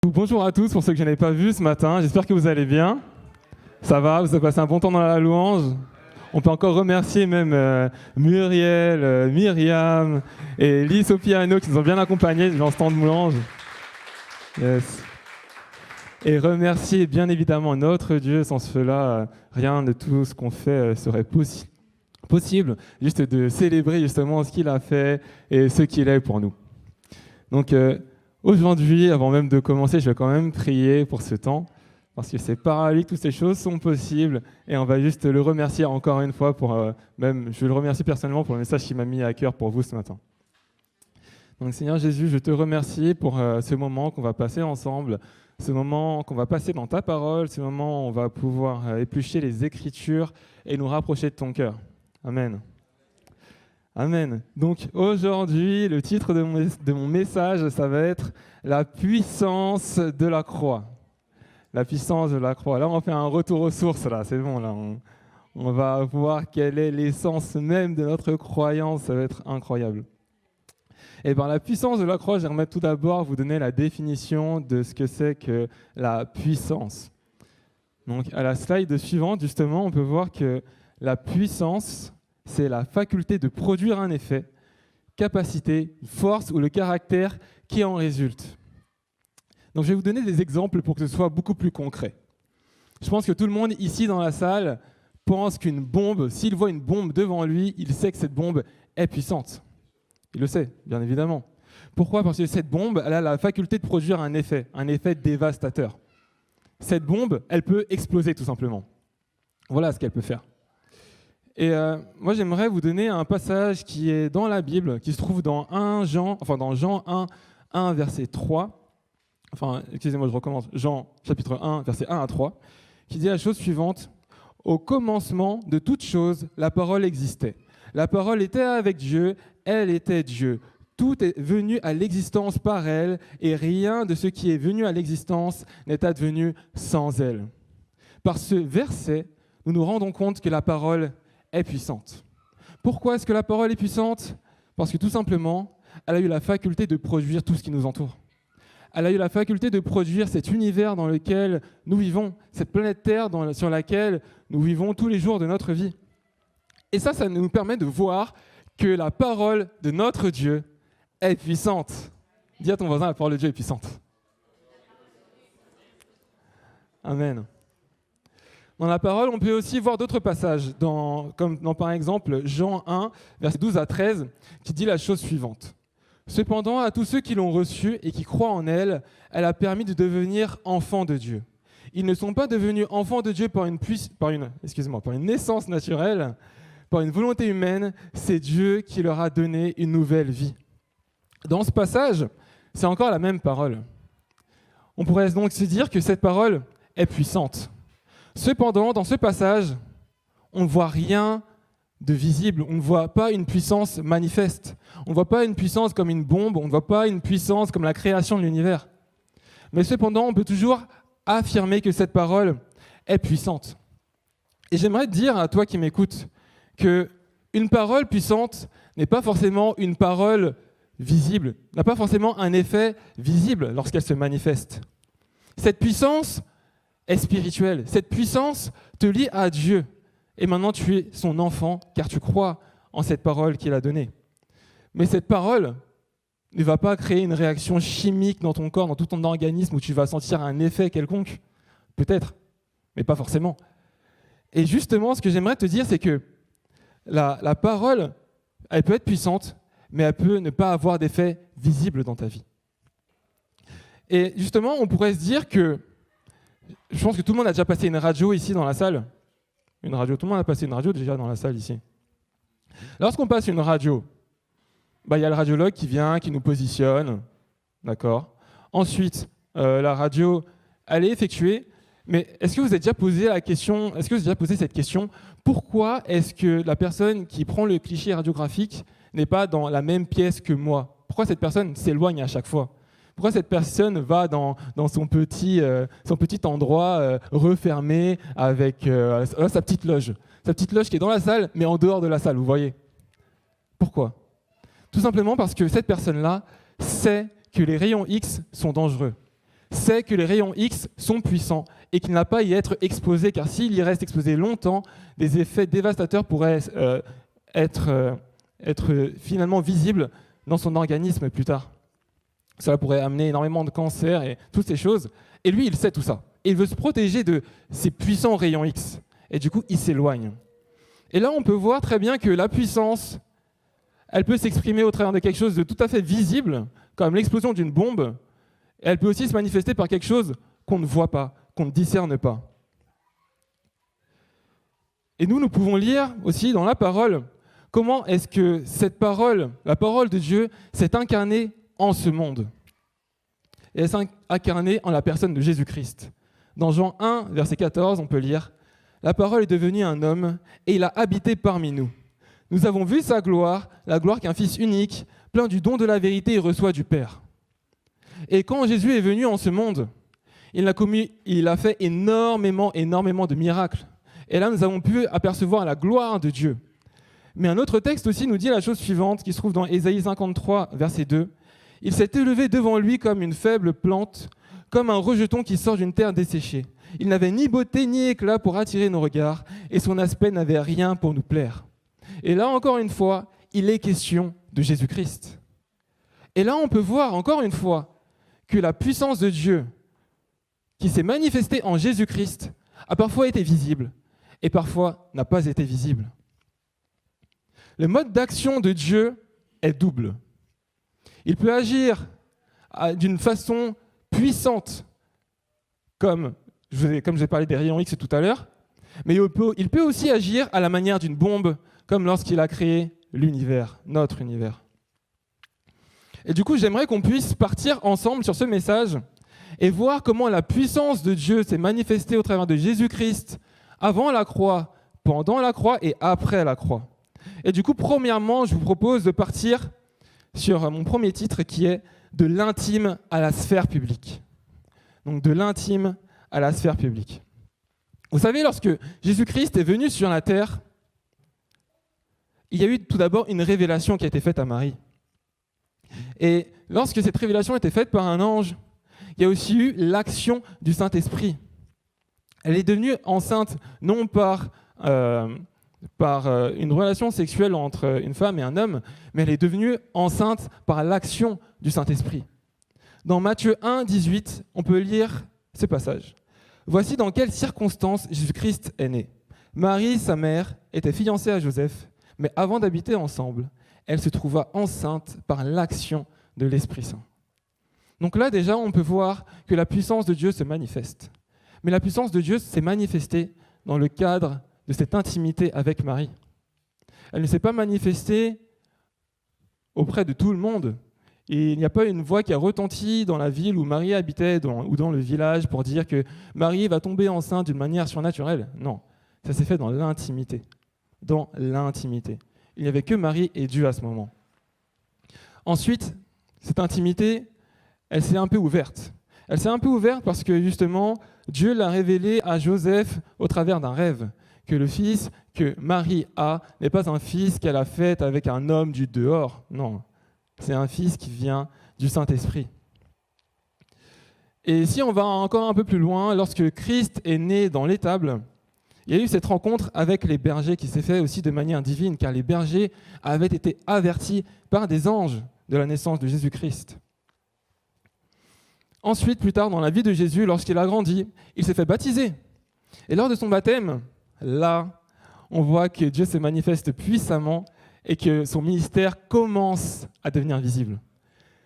Bonjour à tous, pour ceux que je n'ai pas vus ce matin, j'espère que vous allez bien. Ça va, vous avez passé un bon temps dans la louange. On peut encore remercier même Muriel, Myriam et Lise au piano qui nous ont bien accompagnés dans ce temps de louange. Yes. Et remercier bien évidemment notre Dieu, sans cela, rien de tout ce qu'on fait serait possible, juste de célébrer justement ce qu'il a fait et ce qu'il est pour nous. Donc, aujourd'hui, avant même de commencer, je vais quand même prier pour ce temps, parce que c'est par lui que toutes ces choses sont possibles, et on va juste le remercier encore une fois, je vais le remercier personnellement pour le message qu'il m'a mis à cœur pour vous ce matin. Donc Seigneur Jésus, je te remercie pour ce moment qu'on va passer ensemble, ce moment qu'on va passer dans ta parole, ce moment où on va pouvoir éplucher les Écritures et nous rapprocher de ton cœur. Amen. Amen. Donc aujourd'hui, le titre de mon message, ça va être « La puissance de la croix ». La puissance de la croix. Là, on fait un retour aux sources, là, c'est bon. Là, on va voir quelle est l'essence même de notre croyance, ça va être incroyable. Et bien, la puissance de la croix, j'aimerais tout d'abord vous donner la définition de ce que c'est que la puissance. Donc, à la slide suivante, justement, on peut voir que la puissance, c'est la faculté de produire un effet, capacité, force ou le caractère qui en résulte. Donc je vais vous donner des exemples pour que ce soit beaucoup plus concret. Je pense que tout le monde ici dans la salle pense qu'une bombe, s'il voit une bombe devant lui, il sait que cette bombe est puissante. Il le sait, bien évidemment. Pourquoi ? Parce que cette bombe, elle a la faculté de produire un effet dévastateur. Cette bombe, elle peut exploser tout simplement. Voilà ce qu'elle peut faire. Et moi, j'aimerais vous donner un passage qui est dans la Bible, qui se trouve dans Jean 1, verset 3. Excusez-moi, je recommence. Jean, chapitre 1, verset 1 à 3, qui dit la chose suivante. « Au commencement de toute chose, la parole existait. La parole était avec Dieu, elle était Dieu. Tout est venu à l'existence par elle, et rien de ce qui est venu à l'existence n'est advenu sans elle. » Par ce verset, nous nous rendons compte que la parole est puissante. Pourquoi est-ce que la parole est puissante ? Parce que tout simplement, elle a eu la faculté de produire tout ce qui nous entoure. Elle a eu la faculté de produire cet univers dans lequel nous vivons, cette planète Terre sur laquelle nous vivons tous les jours de notre vie. Et ça nous permet de voir que la parole de notre Dieu est puissante. Dis à ton voisin, la parole de Dieu est puissante. Amen. Dans la parole, on peut aussi voir d'autres passages, comme par exemple Jean 1, versets 12 à 13, qui dit la chose suivante. « Cependant, à tous ceux qui l'ont reçue et qui croient en elle, elle a permis de devenir enfants de Dieu. Ils ne sont pas devenus enfants de Dieu par une naissance naturelle, par une volonté humaine, c'est Dieu qui leur a donné une nouvelle vie. » Dans ce passage, c'est encore la même parole. On pourrait donc se dire que cette parole est puissante. Cependant, dans ce passage, on ne voit rien de visible, on ne voit pas une puissance manifeste, on ne voit pas une puissance comme une bombe, on ne voit pas une puissance comme la création de l'univers. Mais cependant, on peut toujours affirmer que cette parole est puissante. Et j'aimerais te dire à toi qui m'écoutes qu'une parole puissante n'est pas forcément une parole visible, n'a pas forcément un effet visible lorsqu'elle se manifeste. Cette puissance est spirituelle. Cette puissance te lie à Dieu. Et maintenant, tu es son enfant, car tu crois en cette parole qu'il a donnée. Mais cette parole ne va pas créer une réaction chimique dans ton corps, dans tout ton organisme, où tu vas sentir un effet quelconque. Peut-être, mais pas forcément. Et justement, ce que j'aimerais te dire, c'est que la parole, elle peut être puissante, mais elle peut ne pas avoir d'effet visible dans ta vie. Et justement, on pourrait se dire que je pense que tout le monde a déjà passé une radio ici dans la salle. Une radio, tout le monde a passé une radio déjà dans la salle ici. Lorsqu'on passe une radio, il y a le radiologue qui vient, qui nous positionne, d'accord. Ensuite, la radio, elle est effectuée, mais est-ce que vous avez déjà posé cette question, pourquoi est-ce que la personne qui prend le cliché radiographique n'est pas dans la même pièce que moi ? Pourquoi cette personne s'éloigne à chaque fois ? Pourquoi cette personne va dans son petit endroit refermé avec sa petite loge qui est dans la salle, mais en dehors de la salle, vous voyez ? Pourquoi ? Tout simplement parce que cette personne-là sait que les rayons X sont dangereux. sait que les rayons X sont puissants et qu'il n'a pas à y être exposé, car s'il y reste exposé longtemps, des effets dévastateurs pourraient être finalement visibles dans son organisme plus tard. Cela pourrait amener énormément de cancers et toutes ces choses. Et lui, il sait tout ça. Et il veut se protéger de ces puissants rayons X. Et du coup, il s'éloigne. Et là, on peut voir très bien que la puissance, elle peut s'exprimer au travers de quelque chose de tout à fait visible, comme l'explosion d'une bombe. Et elle peut aussi se manifester par quelque chose qu'on ne voit pas, qu'on ne discerne pas. Et nous pouvons lire aussi dans la parole comment est-ce que cette parole, la parole de Dieu, s'est incarnée en ce monde. Et elle s'est incarnée en la personne de Jésus-Christ. Dans Jean 1, verset 14, on peut lire « La parole est devenue un homme et il a habité parmi nous. Nous avons vu sa gloire, la gloire qu'un Fils unique, plein du don de la vérité, reçoit du Père. » Et quand Jésus est venu en ce monde, il a fait énormément de miracles. Et là, nous avons pu apercevoir la gloire de Dieu. Mais un autre texte aussi nous dit la chose suivante, qui se trouve dans Ésaïe 53, verset 2. « Il s'est élevé devant lui comme une faible plante, comme un rejeton qui sort d'une terre desséchée. Il n'avait ni beauté ni éclat pour attirer nos regards, et son aspect n'avait rien pour nous plaire. » Et là, encore une fois, il est question de Jésus-Christ. Et là, on peut voir, encore une fois, que la puissance de Dieu qui s'est manifestée en Jésus-Christ a parfois été visible et parfois n'a pas été visible. Le mode d'action de Dieu est double. Il peut agir d'une façon puissante, comme j'ai parlé des rayons X tout à l'heure, mais il peut aussi agir à la manière d'une bombe, comme lorsqu'il a créé l'univers, notre univers. Et du coup, j'aimerais qu'on puisse partir ensemble sur ce message et voir comment la puissance de Dieu s'est manifestée au travers de Jésus-Christ avant la croix, pendant la croix et après la croix. Et du coup, premièrement, je vous propose de partir sur mon premier titre qui est « De l'intime à la sphère publique ». Donc, de l'intime à la sphère publique. Vous savez, lorsque Jésus-Christ est venu sur la terre, il y a eu tout d'abord une révélation qui a été faite à Marie. Et lorsque cette révélation a été faite par un ange, il y a aussi eu l'action du Saint-Esprit. Elle est devenue enceinte non par une relation sexuelle entre une femme et un homme, mais elle est devenue enceinte par l'action du Saint-Esprit. Dans Matthieu 1, 18, on peut lire ce passage. « Voici dans quelles circonstances Jésus-Christ est né. Marie, sa mère, était fiancée à Joseph, mais avant d'habiter ensemble, elle se trouva enceinte par l'action de l'Esprit Saint. » Donc là, déjà, on peut voir que la puissance de Dieu se manifeste. Mais la puissance de Dieu s'est manifestée dans le cadre de cette intimité avec Marie. Elle ne s'est pas manifestée auprès de tout le monde. Et il n'y a pas une voix qui a retenti dans la ville où Marie habitait ou dans le village pour dire que Marie va tomber enceinte d'une manière surnaturelle. Non, ça s'est fait dans l'intimité. Dans l'intimité. Il n'y avait que Marie et Dieu à ce moment. Ensuite, cette intimité, elle s'est un peu ouverte. Elle s'est un peu ouverte parce que justement, Dieu l'a révélé à Joseph au travers d'un rêve, que le fils que Marie a n'est pas un fils qu'elle a fait avec un homme du dehors. Non, c'est un fils qui vient du Saint-Esprit. Et si on va encore un peu plus loin, lorsque Christ est né dans l'étable, il y a eu cette rencontre avec les bergers qui s'est faite aussi de manière divine, car les bergers avaient été avertis par des anges de la naissance de Jésus-Christ. Ensuite, plus tard dans la vie de Jésus, lorsqu'il a grandi, il s'est fait baptiser. Et lors de son baptême, là, on voit que Dieu se manifeste puissamment et que son ministère commence à devenir visible.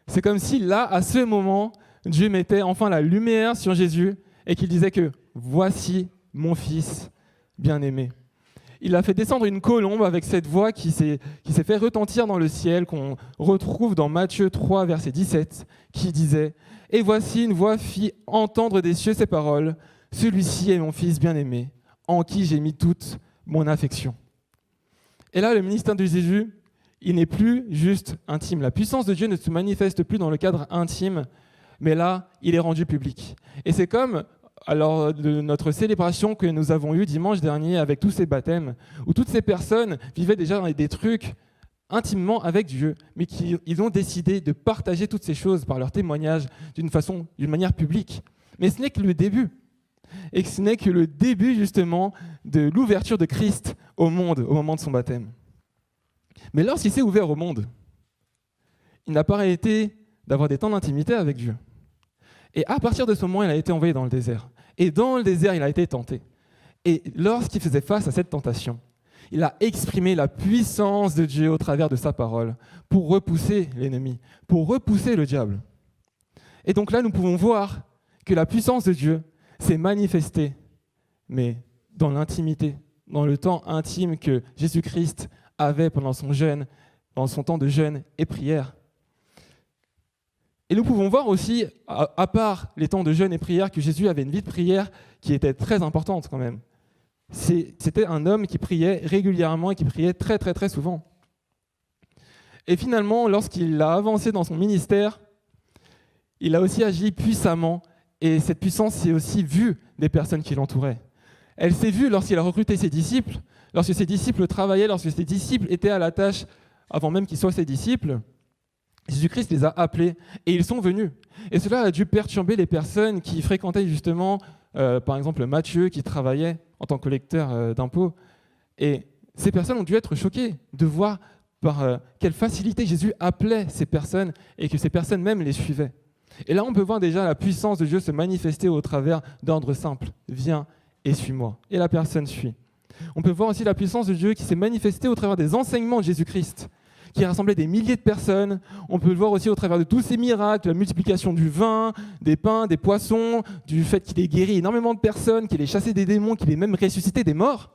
C'est comme si là, à ce moment, Dieu mettait enfin la lumière sur Jésus et qu'il disait que « Voici mon Fils bien-aimé ». Il a fait descendre une colombe avec cette voix qui s'est fait retentir dans le ciel, qu'on retrouve dans Matthieu 3, verset 17, qui disait « Et voici une voix fit entendre des cieux ces paroles, « Celui-ci est mon Fils bien-aimé, en qui j'ai mis toute mon affection. » Et là, le ministère de Jésus, il n'est plus juste intime. La puissance de Dieu ne se manifeste plus dans le cadre intime, mais là, il est rendu public. Et c'est comme lors de notre célébration que nous avons eue dimanche dernier avec tous ces baptêmes, où toutes ces personnes vivaient déjà dans des trucs intimement avec Dieu, mais ils ont décidé de partager toutes ces choses par leur témoignage d'une manière publique. Mais ce n'est que le début. Et ce n'est que le début, justement, de l'ouverture de Christ au monde au moment de son baptême. Mais lorsqu'il s'est ouvert au monde, il n'a pas arrêté d'avoir des temps d'intimité avec Dieu. Et à partir de ce moment, il a été envoyé dans le désert. Et dans le désert, il a été tenté. Et lorsqu'il faisait face à cette tentation, il a exprimé la puissance de Dieu au travers de sa parole pour repousser l'ennemi, pour repousser le diable. Et donc là, nous pouvons voir que la puissance de Dieu s'est manifestée, mais dans l'intimité, dans le temps intime que Jésus-Christ avait pendant son jeûne, dans son temps de jeûne et prière. Et nous pouvons voir aussi, à part les temps de jeûne et prière, que Jésus avait une vie de prière qui était très importante quand même. C'était un homme qui priait régulièrement et qui priait très très très souvent. Et finalement, lorsqu'il a avancé dans son ministère, il a aussi agi puissamment, et cette puissance s'est aussi vue des personnes qui l'entouraient. Elle s'est vue lorsqu'il a recruté ses disciples, lorsque ses disciples travaillaient, lorsque ses disciples étaient à la tâche, avant même qu'ils soient ses disciples. Jésus-Christ les a appelés et ils sont venus. Et cela a dû perturber les personnes qui fréquentaient justement, par exemple Matthieu, qui travaillait en tant que collecteur d'impôts. Et ces personnes ont dû être choquées de voir par quelle facilité Jésus appelait ces personnes et que ces personnes même les suivaient. Et là, on peut voir déjà la puissance de Dieu se manifester au travers d'ordres simples. Viens et suis-moi. Et la personne suit. On peut voir aussi la puissance de Dieu qui s'est manifestée au travers des enseignements de Jésus-Christ, qui rassemblait des milliers de personnes. On peut le voir aussi au travers de tous ces miracles, la multiplication du vin, des pains, des poissons, du fait qu'il ait guéri énormément de personnes, qu'il ait chassé des démons, qu'il ait même ressuscité des morts.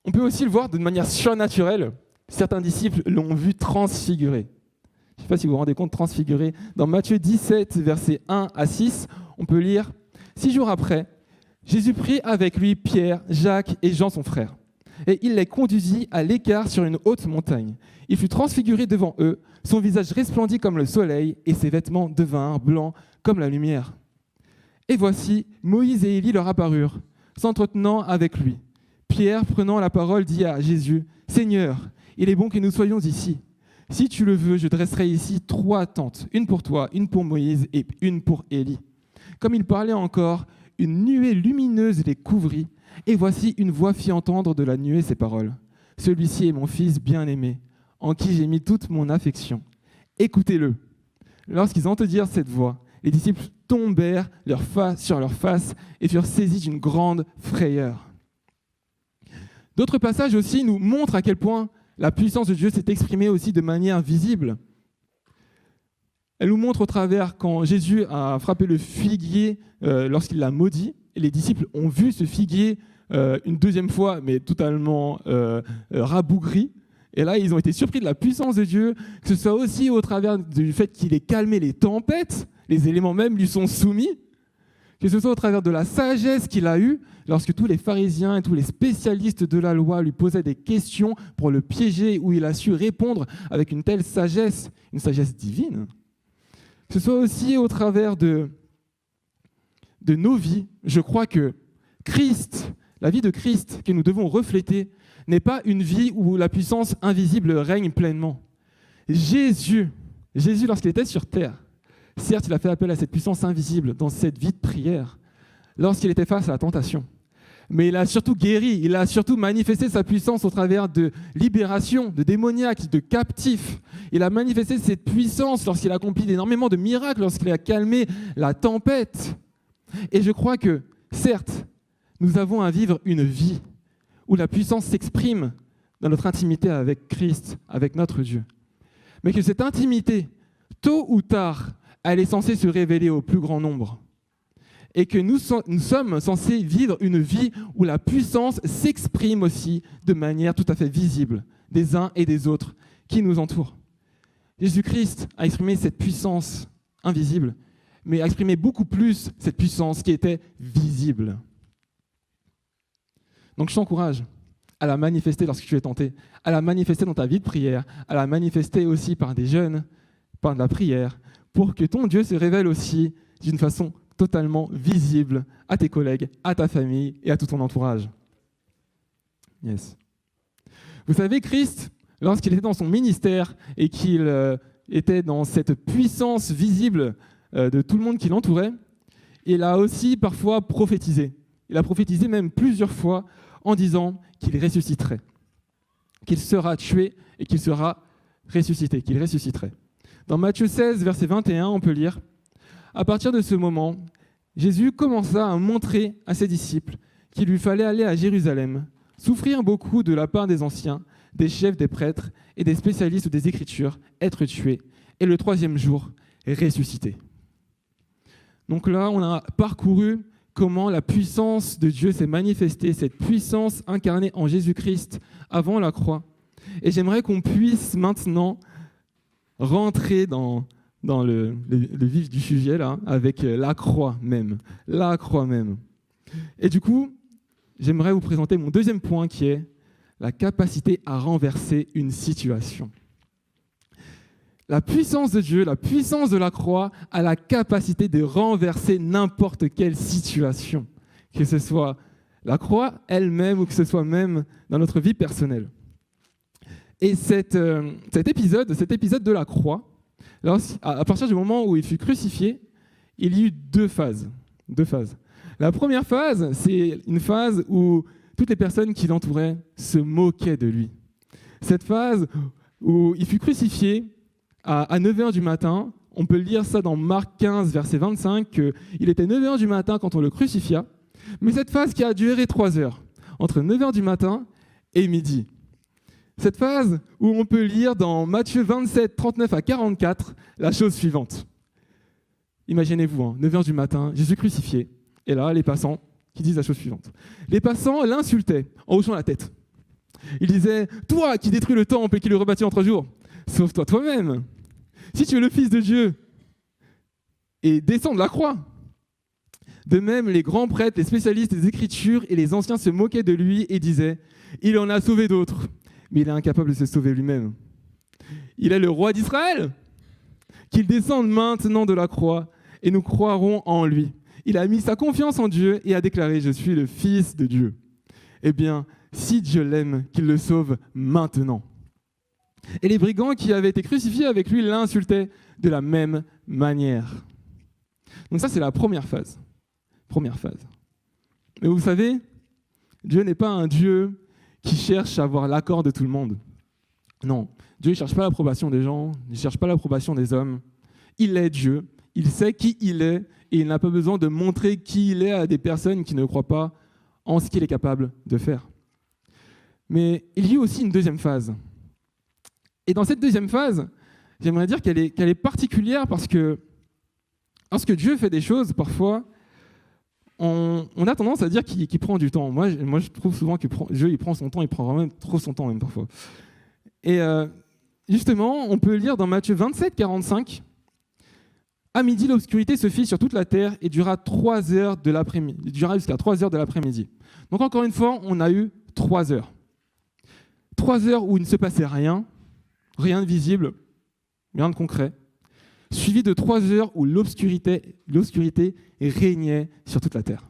On peut aussi le voir de manière surnaturelle. Certains disciples l'ont vu transfiguré. Je ne sais pas si vous vous rendez compte, transfiguré. Dans Matthieu 17, versets 1 à 6, on peut lire « 6 jours après, Jésus prit avec lui Pierre, Jacques et Jean son frère. Et il les conduisit à l'écart sur une haute montagne. Il fut transfiguré devant eux, son visage resplendit comme le soleil, et ses vêtements devinrent blancs comme la lumière. Et voici, Moïse et Élie leur apparurent, s'entretenant avec lui. Pierre, prenant la parole, dit à Jésus, « Seigneur, il est bon que nous soyons ici. Si tu le veux, je dresserai ici 3 tentes, une pour toi, une pour Moïse et une pour Élie. » Comme il parlait encore, une nuée lumineuse les couvrit, et voici une voix fit entendre de la nuée ces paroles. « Celui-ci est mon fils bien-aimé, en qui j'ai mis toute mon affection. Écoutez-le. » Lorsqu'ils entendirent cette voix, les disciples tombèrent sur leur face et furent saisis d'une grande frayeur. D'autres passages aussi nous montrent à quel point la puissance de Dieu s'est exprimée aussi de manière visible. Elle nous montre au travers quand Jésus a frappé le figuier lorsqu'il l'a maudit, et les disciples ont vu ce figuier une deuxième fois, mais totalement rabougri. Et là, ils ont été surpris de la puissance de Dieu, que ce soit aussi au travers du fait qu'il ait calmé les tempêtes, les éléments même lui sont soumis, que ce soit au travers de la sagesse qu'il a eue, lorsque tous les pharisiens et tous les spécialistes de la loi lui posaient des questions pour le piéger, où il a su répondre avec une telle sagesse, une sagesse divine. Que ce soit aussi au travers de nos vies. Je crois que Christ, la vie de Christ que nous devons refléter, n'est pas une vie où la puissance invisible règne pleinement. Jésus, lorsqu'il était sur terre, certes, il a fait appel à cette puissance invisible dans cette vie de prière, lorsqu'il était face à la tentation. Mais il a surtout guéri, il a surtout manifesté sa puissance au travers de libération, de démoniaques, de captifs. Il a manifesté cette puissance lorsqu'il a accompli énormément de miracles, lorsqu'il a calmé la tempête. Et je crois que, certes, nous avons à vivre une vie où la puissance s'exprime dans notre intimité avec Christ, avec notre Dieu. Mais que cette intimité, tôt ou tard, elle est censée se révéler au plus grand nombre. Et que nous sommes censés vivre une vie où la puissance s'exprime aussi de manière tout à fait visible des uns et des autres qui nous entourent. Jésus-Christ a exprimé cette puissance invisible, mais a exprimé beaucoup plus cette puissance qui était visible. Donc je t'encourage à la manifester lorsque tu es tenté, à la manifester dans ta vie de prière, à la manifester aussi par des jeûnes, par de la prière, pour que ton Dieu se révèle aussi d'une façon totalement visible à tes collègues, à ta famille et à tout ton entourage. Yes. Vous savez, Christ, lorsqu'il était dans son ministère et qu'il était dans cette puissance visible de tout le monde qui l'entourait, il a aussi parfois prophétisé. Il a prophétisé même plusieurs fois en disant qu'il ressusciterait, qu'il sera tué et qu'il sera ressuscité, qu'il ressusciterait. Dans Matthieu 16, verset 21, on peut lire « À partir de ce moment, Jésus commença à montrer à ses disciples qu'il lui fallait aller à Jérusalem, souffrir beaucoup de la part des anciens, des chefs, des prêtres et des spécialistes des Écritures, être tué, et le troisième jour, ressusciter. » Donc là, on a parcouru comment la puissance de Dieu s'est manifestée, cette puissance incarnée en Jésus-Christ avant la croix. Et j'aimerais qu'on puisse maintenant rentrer dans le vif du sujet, là, avec la croix même. La croix même. Et du coup, j'aimerais vous présenter mon deuxième point qui est la capacité à renverser une situation. La puissance de Dieu, la puissance de la croix a la capacité de renverser n'importe quelle situation, que ce soit la croix elle-même ou que ce soit même dans notre vie personnelle. Et cet épisode de la croix, à partir du moment où il fut crucifié, il y eut deux phases. La première phase, c'est une phase où toutes les personnes qui l'entouraient se moquaient de lui. Cette phase où il fut crucifié à 9h du matin, on peut lire ça dans Marc 15, verset 25, qu'il était 9h du matin quand on le crucifia, mais cette phase qui a duré 3 heures, entre 9h du matin et midi. Cette phase où on peut lire dans Matthieu 27, 39 à 44, la chose suivante. Imaginez-vous, 9h du matin, Jésus crucifié, et là, les passants qui disent la chose suivante. Les passants l'insultaient en hochant la tête. Ils disaient « Toi qui détruis le temple et qui le rebâtis en 3 jours, sauve-toi toi-même. Si tu es le Fils de Dieu, et descends de la croix. » De même, les grands prêtres, les spécialistes des Écritures et les anciens se moquaient de lui et disaient « Il en a sauvé d'autres, mais il est incapable de se sauver lui-même. Il est le roi d'Israël. Qu'il descende maintenant de la croix et nous croirons en lui. Il a mis sa confiance en Dieu et a déclaré « Je suis le Fils de Dieu. » Eh bien, si Dieu l'aime, qu'il le sauve maintenant. Et les brigands qui avaient été crucifiés avec lui l'insultaient de la même manière. Donc ça, c'est la première phase. Mais vous savez, Dieu n'est pas un Dieu qui cherche à avoir l'accord de tout le monde. Non, Dieu ne cherche pas l'approbation des gens, il ne cherche pas l'approbation des hommes. Il est Dieu, il sait qui il est, et il n'a pas besoin de montrer qui il est à des personnes qui ne croient pas en ce qu'il est capable de faire. Mais il y a aussi une deuxième phase. Et dans cette deuxième phase, j'aimerais dire qu'elle est particulière parce que lorsque Dieu fait des choses, parfois, on a tendance à dire qu'il prend du temps. Moi, je trouve souvent que Dieu il prend son temps, il prend vraiment trop son temps même parfois. Et justement, on peut lire dans Matthieu 27, 45, « À midi, l'obscurité se fit sur toute la terre et dura 3 heures de l'après-midi. Il dura jusqu'à 3 heures de l'après-midi. » Donc encore une fois, on a eu 3 heures. 3 heures où il ne se passait rien de visible, rien de concret, suivi de 3 heures où l'obscurité régnait sur toute la terre.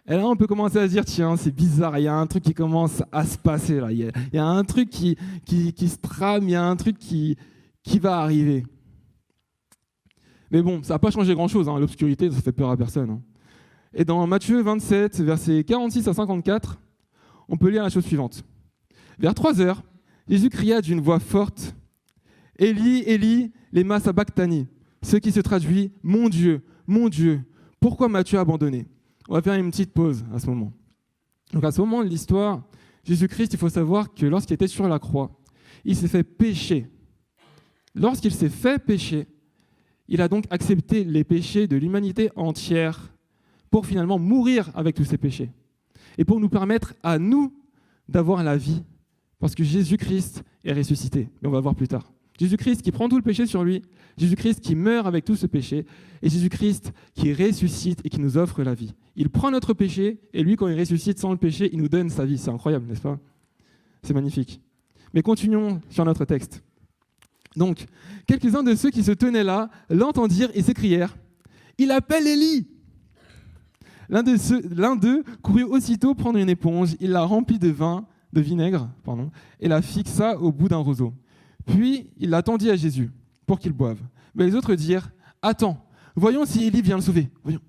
Et là, on peut commencer à se dire, tiens, c'est bizarre, il y a un truc qui commence à se passer là. Il y a un truc qui se trame, il y a un truc qui va arriver. Mais bon, ça n'a pas changé grand-chose, l'obscurité, ça fait peur à personne. Et dans Matthieu 27, versets 46 à 54, on peut lire la chose suivante. Vers 3 heures, Jésus cria d'une voix forte, « Élie, Élie, lema sabachthani », ce qui se traduit « Mon Dieu, pourquoi m'as-tu abandonné ?» On va faire une petite pause à ce moment. Donc à ce moment de l'histoire, Jésus-Christ, il faut savoir que lorsqu'il était sur la croix, il s'est fait pécher. Lorsqu'il s'est fait pécher, il a donc accepté les péchés de l'humanité entière pour finalement mourir avec tous ces péchés. Et pour nous permettre à nous d'avoir la vie, parce que Jésus-Christ est ressuscité. Mais on va voir plus tard. Jésus-Christ qui prend tout le péché sur lui, Jésus-Christ qui meurt avec tout ce péché, et Jésus-Christ qui ressuscite et qui nous offre la vie. Il prend notre péché, et lui, quand il ressuscite sans le péché, il nous donne sa vie. C'est incroyable, n'est-ce pas? C'est magnifique. Mais continuons sur notre texte. Donc, quelques-uns de ceux qui se tenaient là l'entendirent et s'écrièrent « Il appelle Élie !» L'un d'eux courut aussitôt prendre une éponge, il la remplit de vin de vinaigre, et la fixa au bout d'un roseau. Puis il la tendit à Jésus pour qu'il boive. Mais les autres dirent, « Attends, voyons si Élie vient le sauver. » Voyons.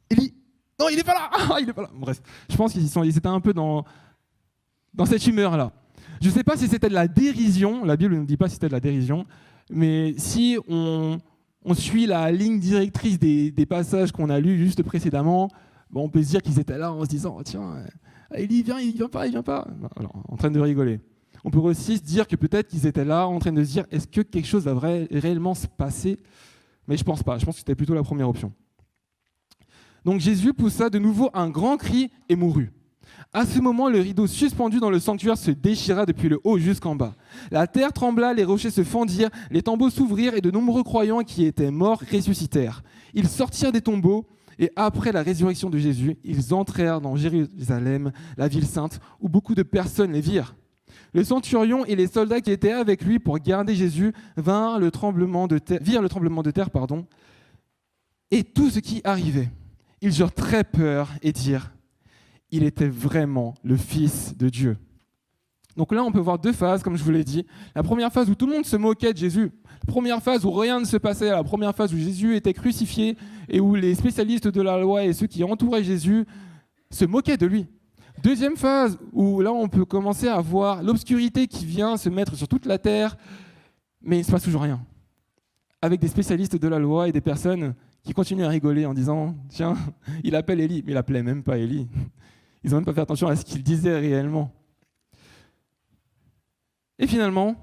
Élie, non, il n'est pas là. Il n'est pas là. Bref, je pense qu'ils étaient un peu dans cette humeur-là. Je ne sais pas si c'était de la dérision, la Bible ne nous dit pas si c'était de la dérision, mais si on suit la ligne directrice des passages qu'on a lus juste précédemment, on peut se dire qu'ils étaient là en se disant, tiens, Élie, il vient pas. Alors, en train de rigoler. On peut aussi se dire que peut-être qu'ils étaient là en train de se dire, est-ce que quelque chose va réellement se passer? Mais je pense pas, je pense que c'était plutôt la première option. Donc Jésus poussa de nouveau un grand cri et mourut. À ce moment, le rideau suspendu dans le sanctuaire se déchira depuis le haut jusqu'en bas. La terre trembla, les rochers se fendirent, les tombeaux s'ouvrirent et de nombreux croyants qui étaient morts ressuscitèrent. Ils sortirent des tombeaux et après la résurrection de Jésus, ils entrèrent dans Jérusalem, la ville sainte, où beaucoup de personnes les virent. Le centurion et les soldats qui étaient avec lui pour garder Jésus virent le tremblement de terre, et tout ce qui arrivait. Ils eurent très peur et dirent, il était vraiment le Fils de Dieu. Donc là, on peut voir deux phases, comme je vous l'ai dit. La première phase où tout le monde se moquait de Jésus. La première phase où rien ne se passait. La première phase où Jésus était crucifié et où les spécialistes de la loi et ceux qui entouraient Jésus se moquaient de lui. Deuxième phase où là, on peut commencer à voir l'obscurité qui vient se mettre sur toute la terre, mais il ne se passe toujours rien. Avec des spécialistes de la loi et des personnes qui continuent à rigoler en disant « Tiens, il appelle Élie », mais il n'appelait même pas Élie. Ils n'ont même pas fait attention à ce qu'il disait réellement. Et finalement,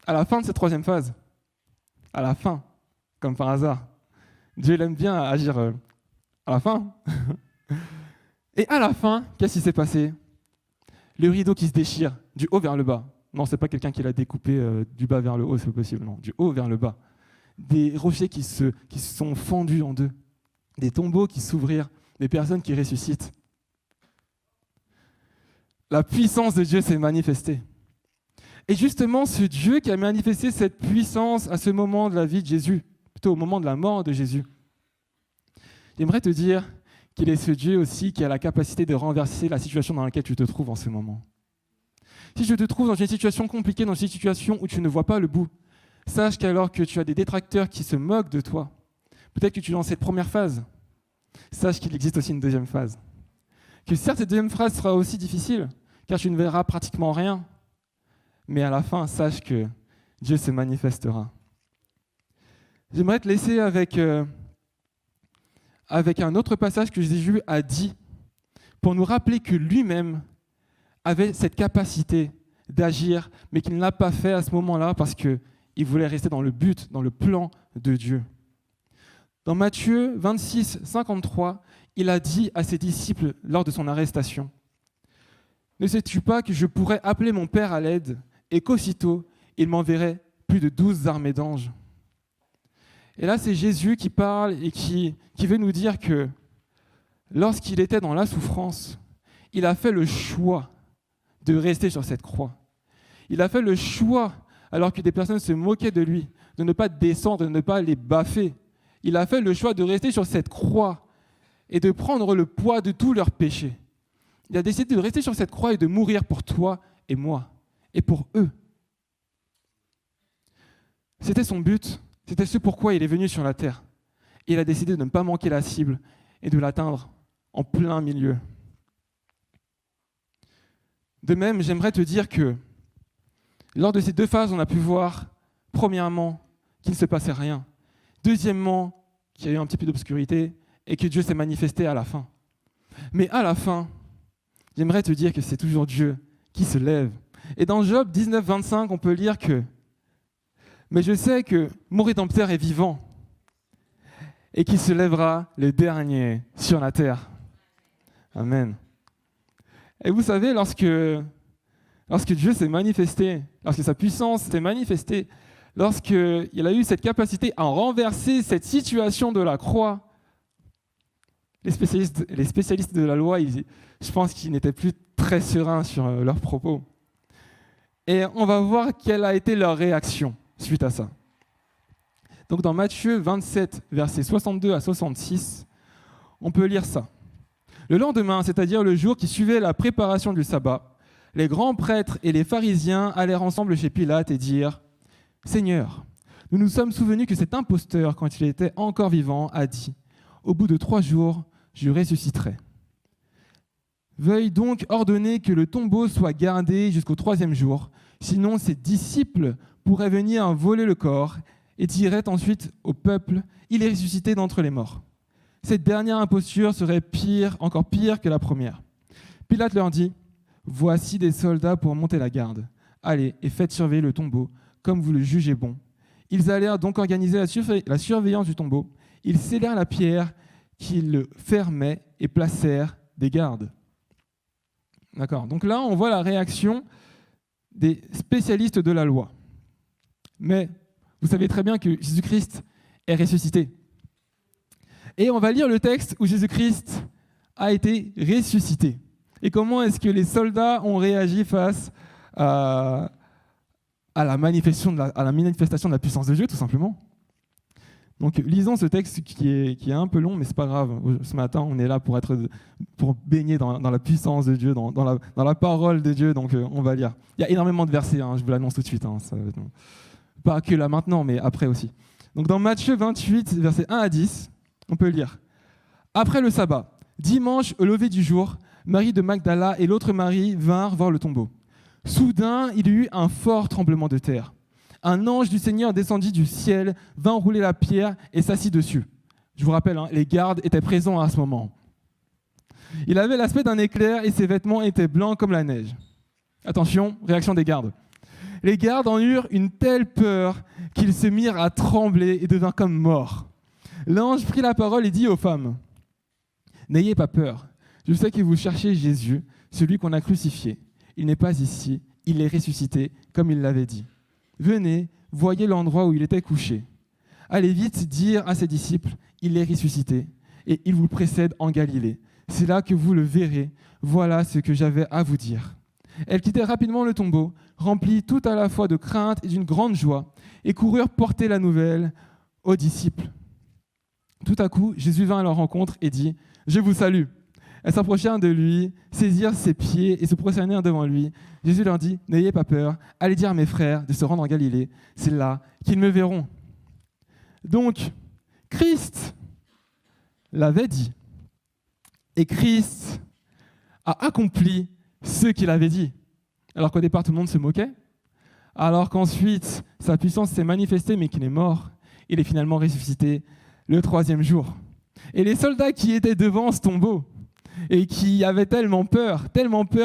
à la fin de cette troisième phase, à la fin, comme par hasard, Dieu aime bien agir à la fin. Et à la fin, qu'est-ce qui s'est passé? Le rideau qui se déchire du haut vers le bas. Non, c'est pas quelqu'un qui l'a découpé du bas vers le haut, c'est possible. Non, du haut vers le bas. Des rochers qui se sont fendus en deux. Des tombeaux qui s'ouvrirent. Des personnes qui ressuscitent. La puissance de Dieu s'est manifestée. Et justement, ce Dieu qui a manifesté cette puissance à ce moment de la vie de Jésus, plutôt au moment de la mort de Jésus, j'aimerais te dire qu'il est ce Dieu aussi qui a la capacité de renverser la situation dans laquelle tu te trouves en ce moment. Si tu te trouves dans une situation compliquée, dans une situation où tu ne vois pas le bout, sache qu'alors que tu as des détracteurs qui se moquent de toi, peut-être que tu es dans cette première phase, sache qu'il existe aussi une deuxième phase. Que certes, cette deuxième phase sera aussi difficile, car tu ne verras pratiquement rien, mais à la fin, sache que Dieu se manifestera. J'aimerais te laisser avec un autre passage que Jésus a dit pour nous rappeler que lui-même avait cette capacité d'agir, mais qu'il ne l'a pas fait à ce moment-là parce qu'il voulait rester dans le but, dans le plan de Dieu. Dans Matthieu 26, 53, il a dit à ses disciples lors de son arrestation, « Ne sais-tu pas que je pourrais appeler mon Père à l'aide et qu'aussitôt, il m'enverrait plus de 12 armées d'anges ?» Et là, c'est Jésus qui parle et qui veut nous dire que lorsqu'il était dans la souffrance, il a fait le choix de rester sur cette croix. Il a fait le choix, alors que des personnes se moquaient de lui, de ne pas descendre, de ne pas les baffer. Il a fait le choix de rester sur cette croix et de prendre le poids de tous leurs péchés. Il a décidé de rester sur cette croix et de mourir pour toi et moi, et pour eux. C'était son but, c'était ce pourquoi il est venu sur la terre. Et il a décidé de ne pas manquer la cible et de l'atteindre en plein milieu. De même, j'aimerais te dire que lors de ces deux phases, on a pu voir, premièrement, qu'il ne se passait rien. Deuxièmement, qu'il y a eu un petit peu d'obscurité et que Dieu s'est manifesté à la fin. Mais à la fin, j'aimerais te dire que c'est toujours Dieu qui se lève. Et dans Job 19, 25, on peut lire que « Mais je sais que mon Rédempteur est vivant et qu'il se lèvera le dernier sur la terre. » Amen. Et vous savez, lorsque Dieu s'est manifesté, lorsque sa puissance s'est manifestée, lorsqu'il a eu cette capacité à renverser cette situation de la croix, les spécialistes de la loi, je pense qu'ils n'étaient plus très sereins sur leurs propos. Et on va voir quelle a été leur réaction suite à ça. Donc dans Matthieu 27, versets 62 à 66, on peut lire ça. Le lendemain, c'est-à-dire le jour qui suivait la préparation du sabbat, les grands prêtres et les pharisiens allèrent ensemble chez Pilate et dirent « Seigneur, nous nous sommes souvenus que cet imposteur, quand il était encore vivant, a dit « Au bout de 3 jours, je ressusciterai. » Veuille donc ordonner que le tombeau soit gardé jusqu'au 3e jour, sinon ses disciples pourraient venir voler le corps et diraient ensuite au peuple « Il est ressuscité d'entre les morts ». Cette dernière imposture serait encore pire que la première. Pilate leur dit « Voici des soldats pour monter la garde. Allez et faites surveiller le tombeau, comme vous le jugez bon. » Ils allèrent donc organiser la surveillance du tombeau. Ils scellèrent la pierre qui le fermait et placèrent des gardes. D'accord. Donc là, on voit la réaction des spécialistes de la loi. Mais vous savez très bien que Jésus-Christ est ressuscité. Et on va lire le texte où Jésus-Christ a été ressuscité. Et comment est-ce que les soldats ont réagi face à la manifestation de la puissance de Dieu, tout simplement. Donc, lisons ce texte qui est un peu long, mais c'est pas grave. Ce matin, on est là pour baigner dans la puissance de Dieu, dans la parole de Dieu. Donc, on va lire. Il y a énormément de versets, je vous l'annonce tout de suite. Pas que là maintenant, mais après aussi. Donc, dans Matthieu 28, versets 1 à 10, on peut lire. Après le sabbat, dimanche au lever du jour, Marie de Magdala et l'autre Marie vinrent voir le tombeau. Soudain, il y eut un fort tremblement de terre. Un ange du Seigneur descendit du ciel, vint rouler la pierre et s'assit dessus. Je vous rappelle, les gardes étaient présents à ce moment. Il avait l'aspect d'un éclair et ses vêtements étaient blancs comme la neige. Attention, réaction des gardes. Les gardes en eurent une telle peur qu'ils se mirent à trembler et devinrent comme morts. L'ange prit la parole et dit aux femmes : « N'ayez pas peur, je sais que vous cherchez Jésus, celui qu'on a crucifié. Il n'est pas ici, il est ressuscité, comme il l'avait dit. Venez, voyez l'endroit où il était couché. Allez vite dire à ses disciples, il est ressuscité, et il vous précède en Galilée. C'est là que vous le verrez. Voilà ce que j'avais à vous dire. » Elles quittèrent rapidement le tombeau, remplies tout à la fois de crainte et d'une grande joie, et coururent porter la nouvelle aux disciples. Tout à coup, Jésus vint à leur rencontre et dit : « Je vous salue !» Elles s'approchèrent de lui, saisirent ses pieds et se prosternèrent devant lui. Jésus leur dit : « N'ayez pas peur, allez dire à mes frères de se rendre en Galilée, c'est là qu'ils me verront. » Donc, Christ l'avait dit. Et Christ a accompli ce qu'il avait dit. Alors qu'au départ, tout le monde se moquait. Alors qu'ensuite, sa puissance s'est manifestée, mais qu'il est mort. Il est finalement ressuscité le 3e jour. Et les soldats qui étaient devant ce tombeau, et qui avaient tellement peur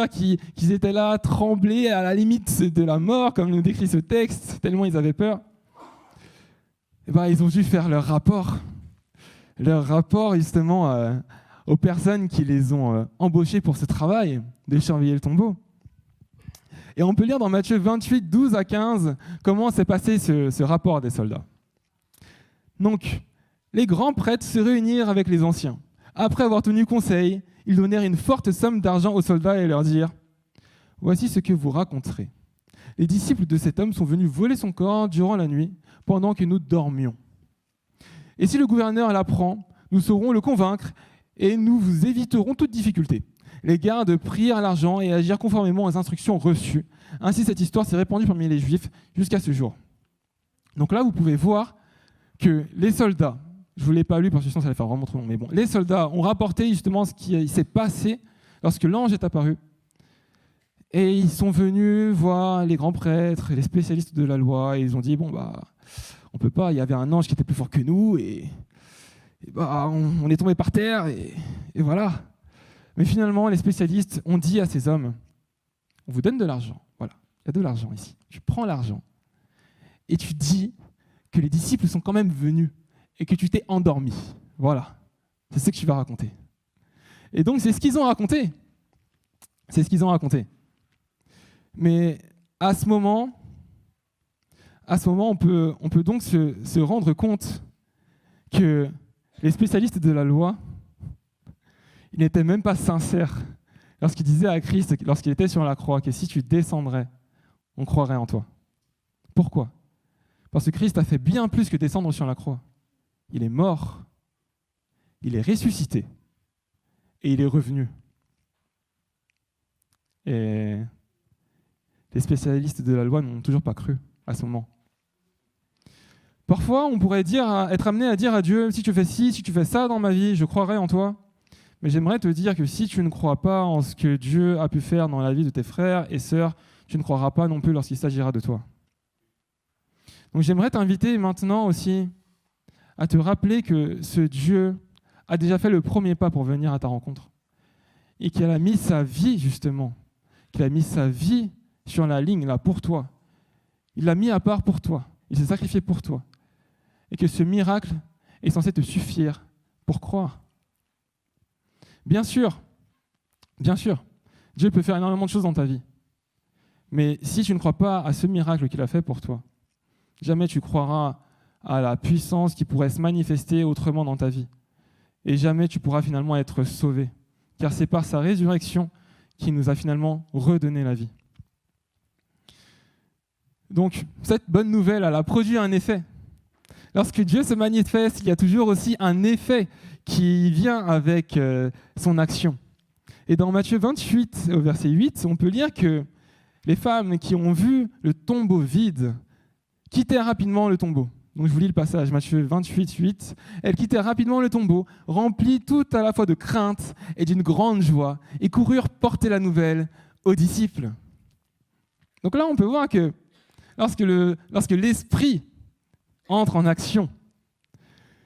qu'ils étaient là, tremblés à la limite de la mort, comme nous décrit ce texte, tellement ils avaient peur, ils ont dû faire leur rapport justement aux personnes qui les ont embauchés pour ce travail, de surveiller le tombeau. Et on peut lire dans Matthieu 28, 12 à 15, comment s'est passé ce rapport des soldats. Donc, les grands prêtres se réunirent avec les anciens. Après avoir tenu conseil, ils donnèrent une forte somme d'argent aux soldats et leur dirent : « Voici ce que vous raconterez. Les disciples de cet homme sont venus voler son corps durant la nuit, pendant que nous dormions. Et si le gouverneur l'apprend, nous saurons le convaincre et nous vous éviterons toute difficulté. » Les gardes prirent l'argent et agirent conformément aux instructions reçues. Ainsi, cette histoire s'est répandue parmi les Juifs jusqu'à ce jour. Donc là, vous pouvez voir que les soldats, je ne vous l'ai pas lu parce que sinon ça allait faire vraiment trop long, mais bon, les soldats ont rapporté justement ce qui s'est passé lorsque l'ange est apparu. Et ils sont venus voir les grands prêtres, les spécialistes de la loi, et ils ont dit, on peut pas, il y avait un ange qui était plus fort que nous, et on est tombé par terre, et voilà. Mais finalement, les spécialistes ont dit à ces hommes, on vous donne de l'argent, voilà, il y a de l'argent ici, tu prends l'argent, et tu dis que les disciples sont quand même venus, et que tu t'es endormi. Voilà, c'est ce que tu vas raconter. Et donc, c'est ce qu'ils ont raconté. C'est ce qu'ils ont raconté. Mais à ce moment, on peut donc se rendre compte que les spécialistes de la loi, ils n'étaient même pas sincères lorsqu'ils disaient à Christ, lorsqu'il était sur la croix, que si tu descendrais, on croirait en toi. Pourquoi ? Parce que Christ a fait bien plus que descendre sur la croix. Il est mort, il est ressuscité, et il est revenu. Et les spécialistes de la loi n'ont toujours pas cru à ce moment. Parfois, on pourrait être amené à dire à Dieu, si tu fais ci, si tu fais ça dans ma vie, je croirai en toi. Mais j'aimerais te dire que si tu ne crois pas en ce que Dieu a pu faire dans la vie de tes frères et sœurs, tu ne croiras pas non plus lorsqu'il s'agira de toi. Donc j'aimerais t'inviter maintenant aussi à te rappeler que ce Dieu a déjà fait le premier pas pour venir à ta rencontre. Et qu'il a mis sa vie, justement, qu'il a mis sa vie sur la ligne, là, pour toi. Il l'a mis à part pour toi. Il s'est sacrifié pour toi. Et que ce miracle est censé te suffire pour croire. Bien sûr, Dieu peut faire énormément de choses dans ta vie. Mais si tu ne crois pas à ce miracle qu'il a fait pour toi, jamais tu croiras à la puissance qui pourrait se manifester autrement dans ta vie. Et jamais tu pourras finalement être sauvé. Car c'est par sa résurrection qu'il nous a finalement redonné la vie. Donc, cette bonne nouvelle, elle a produit un effet. Lorsque Dieu se manifeste, il y a toujours aussi un effet qui vient avec son action. Et dans Matthieu 28, au verset 8, on peut lire que les femmes qui ont vu le tombeau vide quittèrent rapidement le tombeau. Donc je vous lis le passage, Matthieu 28, 8. Elles quittèrent rapidement le tombeau, remplies tout à la fois de crainte et d'une grande joie, et coururent porter la nouvelle aux disciples. Donc là, on peut voir que lorsque l'esprit entre en action,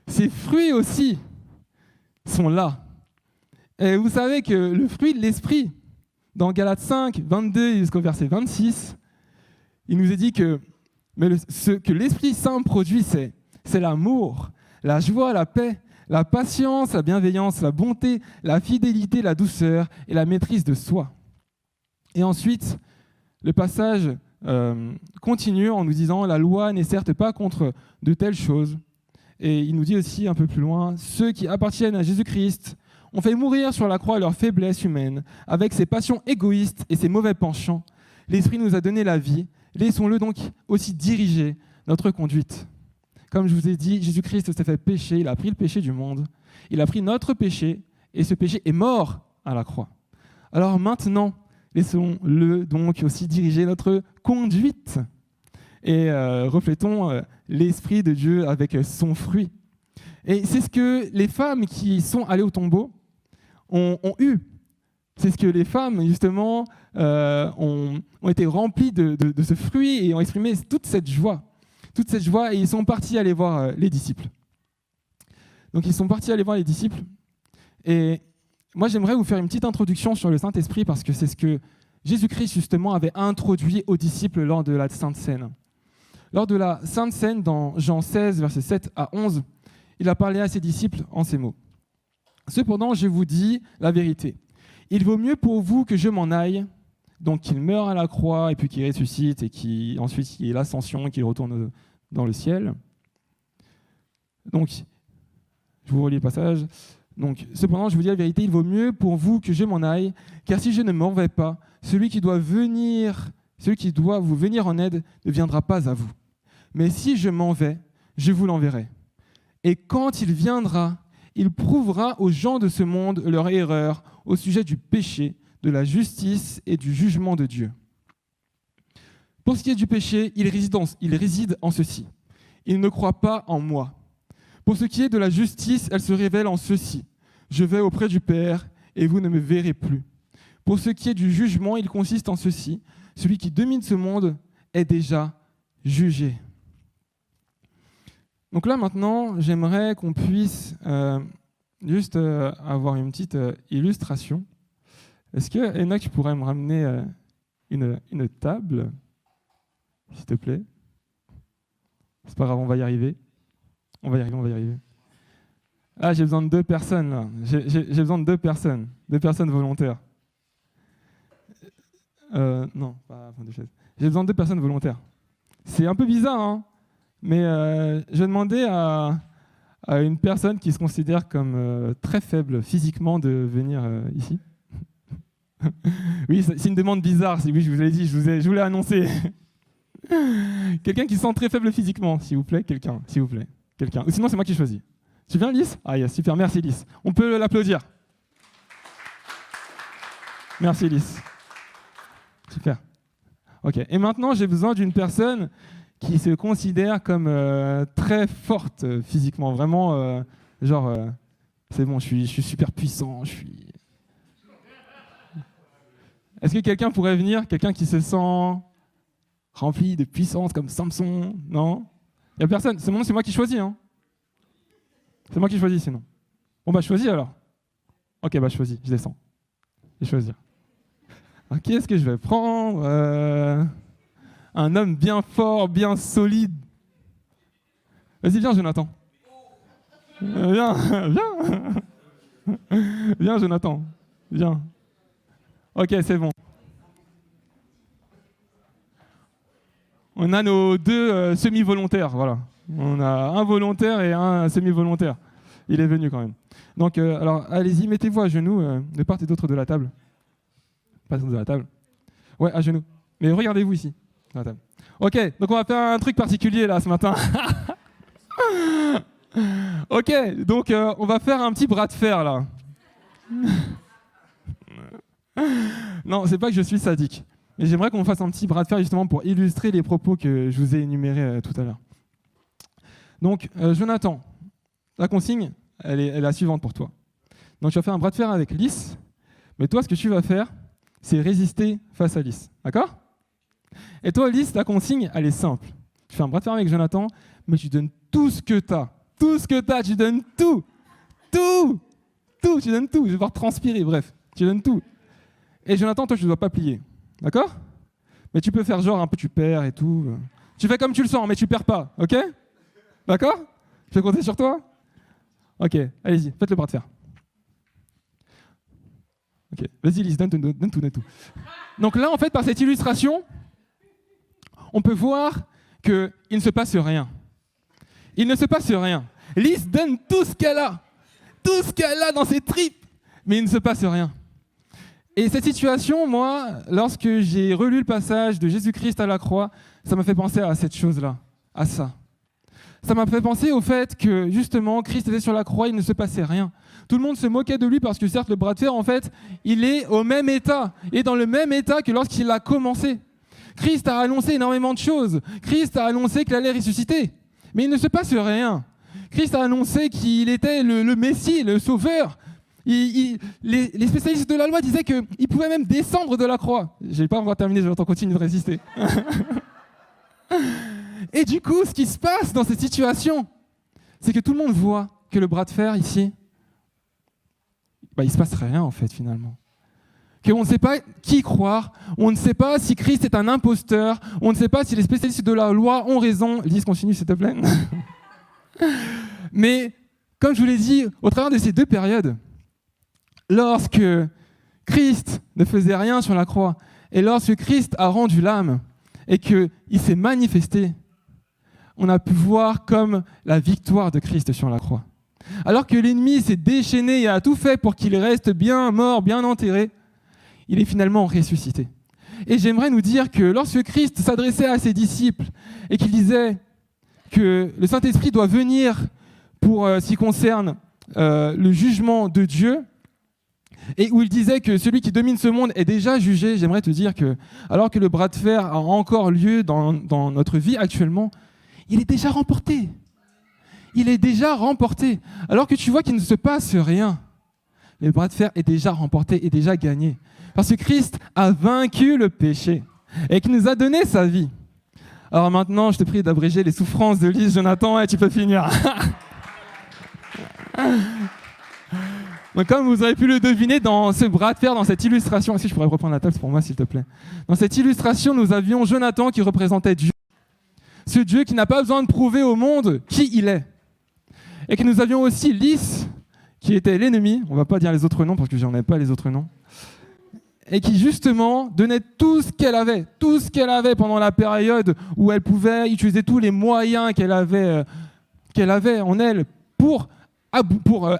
ses fruits aussi sont là. Et vous savez que le fruit de l'esprit, dans Galates 5, 22 jusqu'au verset 26, il nous est dit que ce que l'Esprit Saint produit, c'est l'amour, la joie, la paix, la patience, la bienveillance, la bonté, la fidélité, la douceur et la maîtrise de soi. Et ensuite, le passage continue en nous disant « La loi n'est certes pas contre de telles choses ». Et il nous dit aussi un peu plus loin « Ceux qui appartiennent à Jésus-Christ ont fait mourir sur la croix leur faiblesse humaine, avec ses passions égoïstes et ses mauvais penchants. L'Esprit nous a donné la vie. Laissons-le donc aussi diriger notre conduite. » Comme je vous ai dit, Jésus-Christ s'est fait péché, il a pris le péché du monde, il a pris notre péché, et ce péché est mort à la croix. Alors maintenant, laissons-le donc aussi diriger notre conduite, et reflétons l'Esprit de Dieu avec son fruit. Et c'est ce que les femmes qui sont allées au tombeau ont eu. C'est ce que les femmes, justement, ont été remplies de ce fruit et ont exprimé toute cette joie, et ils sont partis aller voir les disciples. Donc, ils sont partis aller voir les disciples. Et moi, j'aimerais vous faire une petite introduction sur le Saint-Esprit parce que c'est ce que Jésus-Christ, justement, avait introduit aux disciples lors de la Sainte Seine. Lors de la Sainte Seine, dans Jean 16, versets 7 à 11, il a parlé à ses disciples en ces mots. « Cependant, je vous dis la vérité. Il vaut mieux pour vous que je m'en aille, donc qu'il meure à la croix, et puis qu'il ressuscite, et qu'ensuite il y ait l'ascension, et qu'il retourne dans le ciel. » Donc, je vous relis le passage. Donc, cependant, je vous dis la vérité, il vaut mieux pour vous que je m'en aille, car si je ne m'en vais pas, celui qui doit vous venir en aide ne viendra pas à vous. Mais si je m'en vais, je vous l'enverrai. Et quand il viendra, il prouvera aux gens de ce monde leur erreur au sujet du péché, de la justice et du jugement de Dieu. Pour ce qui est du péché, il réside en ceci. Il ne croit pas en moi. Pour ce qui est de la justice, elle se révèle en ceci. Je vais auprès du Père et vous ne me verrez plus. Pour ce qui est du jugement, il consiste en ceci. Celui qui domine ce monde est déjà jugé. Donc là, maintenant, j'aimerais qu'on puisse juste avoir une petite illustration. Est-ce que, Enoch, tu pourrais me ramener une table, s'il te plaît? C'est pas grave, on va y arriver. On va y arriver. Ah, j'ai besoin de 2 personnes, là. J'ai besoin de 2 personnes. 2 personnes volontaires. Non, pas de chaise. J'ai besoin de 2 personnes volontaires. C'est un peu bizarre, hein? Mais je vais demander à une personne qui se considère comme très faible physiquement de venir ici. Oui, c'est une demande bizarre. Oui, je vous l'ai dit, je vous l'ai annoncé. Quelqu'un qui se sent très faible physiquement, s'il vous plaît. Quelqu'un. Ou sinon, c'est moi qui choisis. Tu viens, Lys? Ah, yes, super, merci, Lys. On peut l'applaudir. Merci Lys. Super. Ok. Et maintenant, j'ai besoin d'une personne qui se considère comme très forte physiquement. Vraiment, c'est bon, je suis super puissant. Est-ce que quelqu'un pourrait venir? Quelqu'un qui se sent rempli de puissance comme Samson? Non? Il n'y a personne. C'est moi qui choisis. Hein. C'est moi qui choisis sinon. Bon, bah, choisis alors. Ok, bah, choisis. Je descends. Je vais choisir. Alors, qui est-ce que je vais prendre? Un homme bien fort, bien solide. Vas-y, viens, Jonathan. Viens. Viens, Jonathan. Viens. Ok, c'est bon. On a nos deux semi-volontaires, voilà. On a un volontaire et un semi-volontaire. Il est venu quand même. Donc, alors, allez-y, mettez-vous à genoux de part et d'autre de la table. Pas de la table. Ouais, à genoux. Mais regardez-vous ici. Ok, donc on va faire un truc particulier là ce matin. Ok, donc on va faire un petit bras de fer là. Non, c'est pas que je suis sadique. Mais j'aimerais qu'on fasse un petit bras de fer justement pour illustrer les propos que je vous ai énumérés tout à l'heure. Donc, Jonathan, la consigne, elle est la suivante pour toi. Donc, tu vas faire un bras de fer avec Lys, mais toi, ce que tu vas faire, c'est résister face à Lys. D'accord ? Et toi, Lys, la consigne, elle est simple. Tu fais un bras de fer avec Jonathan, mais tu donnes tout ce que tu as. Tout ce que tu as, tu donnes tout. Tout, tu donnes tout. Je vais voir transpirer, bref. Tu donnes tout. Et Jonathan, toi, tu ne dois pas plier. D'accord ? Mais tu peux faire genre un peu tu perds et tout. Tu fais comme tu le sens, mais tu perds pas. Ok ? D'accord ? Je vais compter sur toi ? Ok, allez-y, faites le bras de fer. Ok, vas-y Lys, donne tout. Donc là, en fait, par cette illustration, on peut voir qu'il ne se passe rien. Il ne se passe rien. Lys donne tout ce qu'elle a. Tout ce qu'elle a dans ses tripes. Mais il ne se passe rien. Et cette situation, moi, lorsque j'ai relu le passage de Jésus-Christ à la croix, ça m'a fait penser à cette chose-là, à ça. Ça m'a fait penser au fait que, justement, Christ était sur la croix, il ne se passait rien. Tout le monde se moquait de lui parce que, certes, le bras de fer, en fait, il est au même état. Il est dans le même état que lorsqu'il a commencé. Christ a annoncé énormément de choses. Christ a annoncé qu'il allait ressusciter. Mais il ne se passe rien. Christ a annoncé qu'il était le Messie, le Sauveur. Les spécialistes de la loi disaient qu'il pouvait même descendre de la croix. Je ne vais pas encore terminer, je vais continuer de résister. Et du coup, ce qui se passe dans cette situation, c'est que tout le monde voit que le bras de fer ici, il ne se passe rien en fait finalement. Qu'on ne sait pas qui croire, on ne sait pas si Christ est un imposteur, on ne sait pas si les spécialistes de la loi ont raison. Lys, continue s'il te plaît. Mais comme je vous l'ai dit, au travers de ces deux périodes, lorsque Christ ne faisait rien sur la croix, et lorsque Christ a rendu l'âme, et qu'il s'est manifesté, on a pu voir comme la victoire de Christ sur la croix. Alors que l'ennemi s'est déchaîné et a tout fait pour qu'il reste bien mort, bien enterré, il est finalement ressuscité. Et j'aimerais nous dire que lorsque Christ s'adressait à ses disciples et qu'il disait que le Saint-Esprit doit venir pour ce qui concerne le jugement de Dieu, et où il disait que celui qui domine ce monde est déjà jugé, j'aimerais te dire que, alors que le bras de fer a encore lieu dans notre vie actuellement, il est déjà remporté. Il est déjà remporté. Alors que tu vois qu'il ne se passe rien, le bras de fer est déjà remporté, est déjà gagné. Parce que Christ a vaincu le péché et qu'il nous a donné sa vie. Alors maintenant, je te prie d'abréger les souffrances de Lys, Jonathan, et tu peux finir. Donc, comme vous aurez pu le deviner dans ce bras de fer, dans cette illustration, est-ce que je pourrais reprendre la table pour moi, s'il te plaît? Dans cette illustration, nous avions Jonathan qui représentait Dieu. Ce Dieu qui n'a pas besoin de prouver au monde qui il est. Et que nous avions aussi Lys, qui était l'ennemi, on ne va pas dire les autres noms parce que je n'en ai pas les autres noms, et qui justement donnait tout ce qu'elle avait pendant la période où elle pouvait utiliser tous les moyens qu'elle avait en elle pour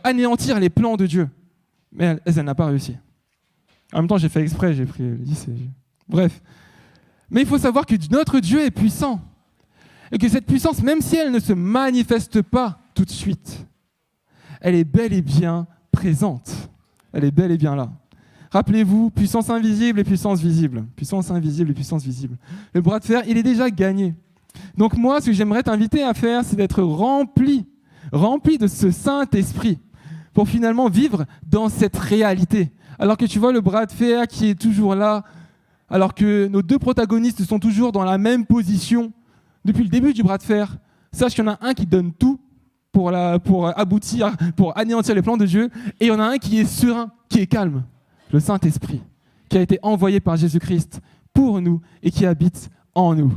anéantir les plans de Dieu. Mais elle n'a pas réussi. En même temps, j'ai fait exprès, j'ai pris Lys. Bref. Mais il faut savoir que notre Dieu est puissant. Et que cette puissance, même si elle ne se manifeste pas tout de suite, elle est bel et bien présente. Elle est bel et bien là. Rappelez-vous, puissance invisible et puissance visible. Puissance invisible et puissance visible. Le bras de fer, il est déjà gagné. Donc moi, ce que j'aimerais t'inviter à faire, c'est d'être rempli de ce Saint-Esprit pour finalement vivre dans cette réalité. Alors que tu vois le bras de fer qui est toujours là, alors que nos deux protagonistes sont toujours dans la même position depuis le début du bras de fer, sache qu'il y en a un qui donne tout pour aboutir, pour anéantir les plans de Dieu, et il y en a un qui est serein, qui est calme, le Saint-Esprit, qui a été envoyé par Jésus-Christ pour nous et qui habite en nous.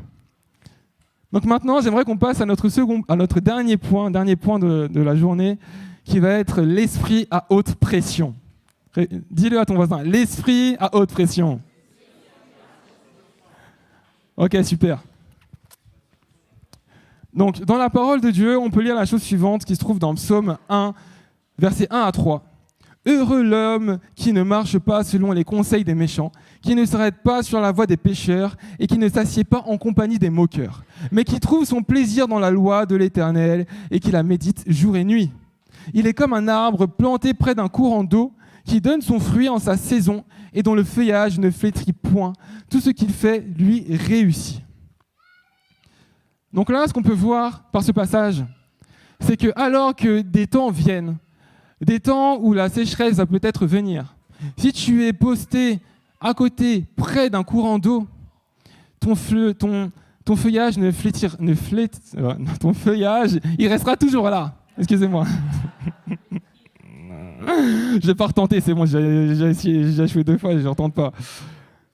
Donc maintenant, j'aimerais qu'on passe à notre dernier point de la journée, qui va être l'esprit à haute pression. Dis-le à ton voisin, l'esprit à haute pression. Ok, super. Donc, dans la parole de Dieu, on peut lire la chose suivante qui se trouve dans Psaume 1, versets 1 à 3. « Heureux l'homme qui ne marche pas selon les conseils des méchants, qui ne s'arrête pas sur la voie des pécheurs et qui ne s'assied pas en compagnie des moqueurs, mais qui trouve son plaisir dans la loi de l'Éternel et qui la médite jour et nuit. Il est comme un arbre planté près d'un courant d'eau qui donne son fruit en sa saison et dont le feuillage ne flétrit point. Tout ce qu'il fait, lui, réussit. » Donc là, ce qu'on peut voir par ce passage, c'est que alors que des temps viennent, des temps où la sécheresse va peut-être venir, si tu es posté à côté, près d'un courant d'eau, ton feuillage ton feuillage, il restera toujours là. Excusez-moi. Je vais pas retenter, c'est bon, j'ai échoué 2 fois, je ne retente pas.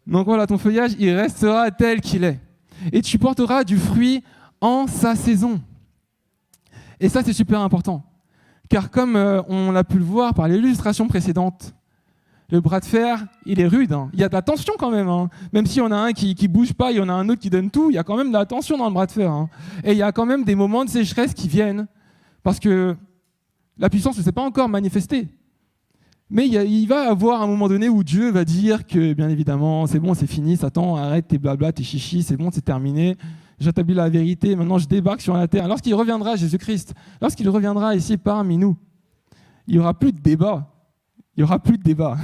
Donc voilà, ton feuillage, il restera tel qu'il est. Et tu porteras du fruit en sa saison. Et ça, c'est super important. Car comme on l'a pu le voir par l'illustration précédente, le bras de fer, il est rude. Hein. Il y a de la tension quand même. Hein. Même s'il y en a un qui ne bouge pas, il y en a un autre qui donne tout, il y a quand même de la tension dans le bras de fer. Hein. Et il y a quand même des moments de sécheresse qui viennent. Parce que la puissance ne s'est pas encore manifestée. Mais il va y avoir un moment donné où Dieu va dire que, bien évidemment, c'est bon, c'est fini, Satan, arrête tes blabla, tes chichis, c'est bon, c'est terminé. J'établis la vérité, maintenant je débarque sur la terre. Lorsqu'il reviendra, Jésus-Christ, lorsqu'il reviendra ici parmi nous, il n'y aura plus de débat. Il n'y aura plus de débat.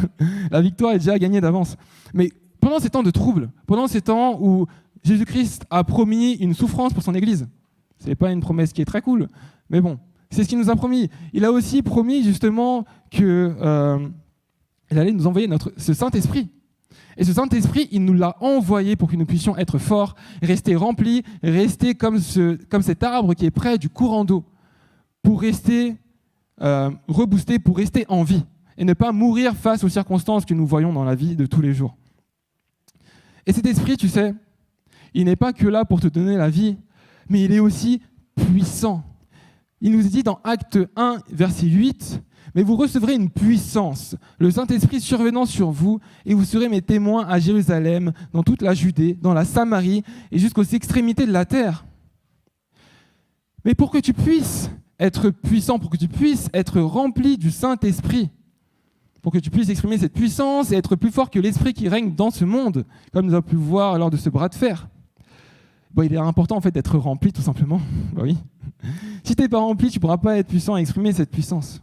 La victoire est déjà gagnée d'avance. Mais pendant ces temps de trouble, pendant ces temps où Jésus-Christ a promis une souffrance pour son Église, ce n'est pas une promesse qui est très cool, mais bon, c'est ce qu'il nous a promis. Il a aussi promis justement qu'il allait nous envoyer ce Saint-Esprit. Et ce Saint-Esprit, il nous l'a envoyé pour que nous puissions être forts, rester remplis, rester comme cet arbre qui est près du courant d'eau, pour rester reboosté, pour rester en vie, et ne pas mourir face aux circonstances que nous voyons dans la vie de tous les jours. Et cet esprit, tu sais, il n'est pas que là pour te donner la vie, mais il est aussi puissant. Il nous dit dans Acte 1, verset 8, « Mais vous recevrez une puissance, le Saint-Esprit survenant sur vous, et vous serez mes témoins à Jérusalem, dans toute la Judée, dans la Samarie, et jusqu'aux extrémités de la terre. » Mais pour que tu puisses être puissant, pour que tu puisses être rempli du Saint-Esprit, pour que tu puisses exprimer cette puissance et être plus fort que l'esprit qui règne dans ce monde, comme nous avons pu le voir lors de ce bras de fer, il est important en fait d'être rempli tout simplement. Oui. Si tu n'es pas rempli, tu ne pourras pas être puissant et exprimer cette puissance.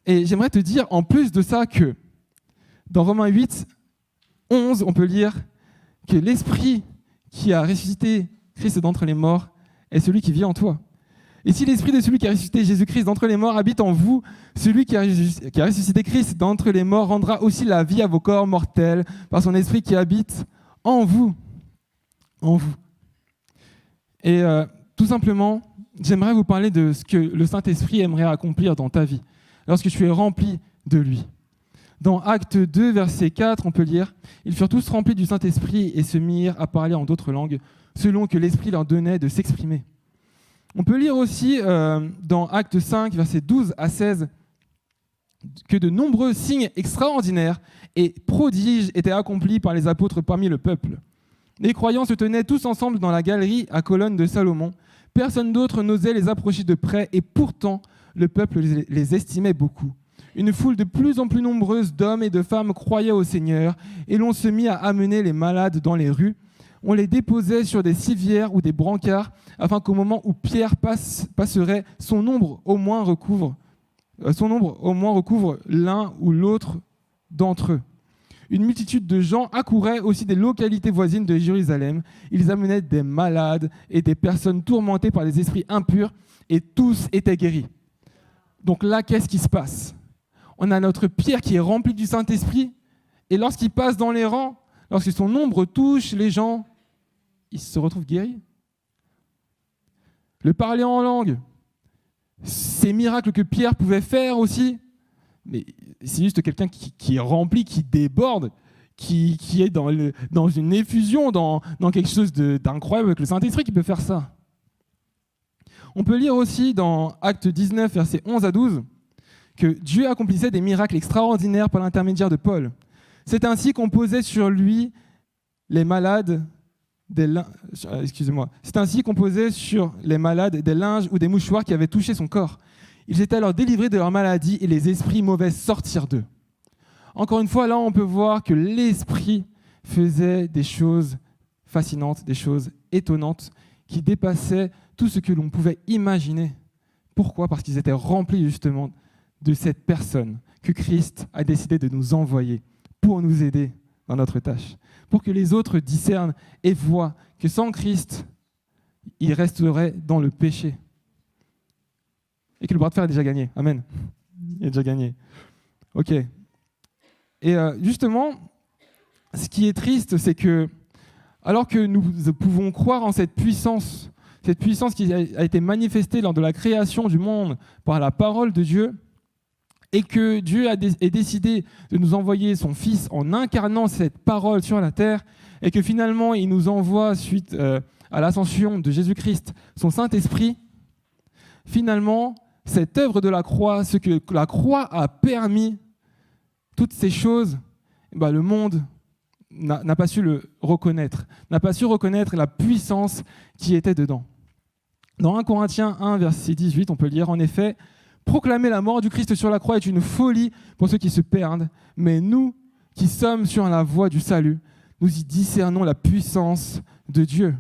Et j'aimerais te dire en plus de ça que dans Romains 8, 11, on peut lire que l'esprit qui a ressuscité Christ d'entre les morts est celui qui vit en toi. Et si l'esprit de celui qui a ressuscité Jésus-Christ d'entre les morts habite en vous, celui qui a ressuscité Christ d'entre les morts rendra aussi la vie à vos corps mortels par son esprit qui habite en vous. En vous. Et tout simplement, j'aimerais vous parler de ce que le Saint-Esprit aimerait accomplir dans ta vie, lorsque tu es rempli de lui. Dans Acte 2, verset 4, on peut lire « Ils furent tous remplis du Saint-Esprit et se mirent à parler en d'autres langues, selon que l'Esprit leur donnait de s'exprimer. » On peut lire aussi dans Acte 5, versets 12 à 16, que de nombreux signes extraordinaires et prodiges étaient accomplis par les apôtres parmi le peuple. Les croyants se tenaient tous ensemble dans la galerie à colonnes de Salomon. Personne d'autre n'osait les approcher de près et pourtant le peuple les estimait beaucoup. Une foule de plus en plus nombreuse d'hommes et de femmes croyait au Seigneur et l'on se mit à amener les malades dans les rues. On les déposait sur des civières ou des brancards afin qu'au moment où Pierre passerait, son ombre au moins recouvre l'un ou l'autre d'entre eux. Une multitude de gens accouraient aussi des localités voisines de Jérusalem. Ils amenaient des malades et des personnes tourmentées par des esprits impurs, et tous étaient guéris. Donc là, qu'est-ce qui se passe? On a notre Pierre qui est rempli du Saint-Esprit, et lorsqu'il passe dans les rangs, lorsque son ombre touche les gens, ils se retrouvent guéris. Le parler en langue, ces miracles que Pierre pouvait faire aussi, mais c'est juste quelqu'un qui est rempli, qui déborde, qui est dans une effusion, dans quelque chose d'incroyable avec le Saint-Esprit qui peut faire ça. On peut lire aussi dans Actes 19, versets 11 à 12, que Dieu accomplissait des miracles extraordinaires par l'intermédiaire de Paul. C'est ainsi qu'on posait sur lui les malades C'est ainsi qu'on posait sur les malades des linges ou des mouchoirs qui avaient touché son corps. Ils étaient alors délivrés de leur maladie et les esprits mauvais sortirent d'eux. Encore une fois, là, on peut voir que l'esprit faisait des choses fascinantes, des choses étonnantes qui dépassaient tout ce que l'on pouvait imaginer. Pourquoi ? Parce qu'ils étaient remplis justement de cette personne que Christ a décidé de nous envoyer pour nous aider dans notre tâche, pour que les autres discernent et voient que sans Christ, ils resteraient dans le péché. Et que le bras de fer est déjà gagné. Amen. Il est déjà gagné. Ok. Et justement, ce qui est triste, c'est que, alors que nous pouvons croire en cette puissance qui a été manifestée lors de la création du monde par la parole de Dieu, et que Dieu ait décidé de nous envoyer son Fils en incarnant cette parole sur la terre, et que finalement, il nous envoie, suite à l'ascension de Jésus-Christ, son Saint-Esprit, finalement, cette œuvre de la croix, ce que la croix a permis, toutes ces choses, le monde n'a pas su le reconnaître, n'a pas su reconnaître la puissance qui était dedans. Dans 1 Corinthiens 1, verset 18, on peut lire, en effet, « Proclamer la mort du Christ sur la croix est une folie pour ceux qui se perdent, mais nous qui sommes sur la voie du salut, nous y discernons la puissance de Dieu. »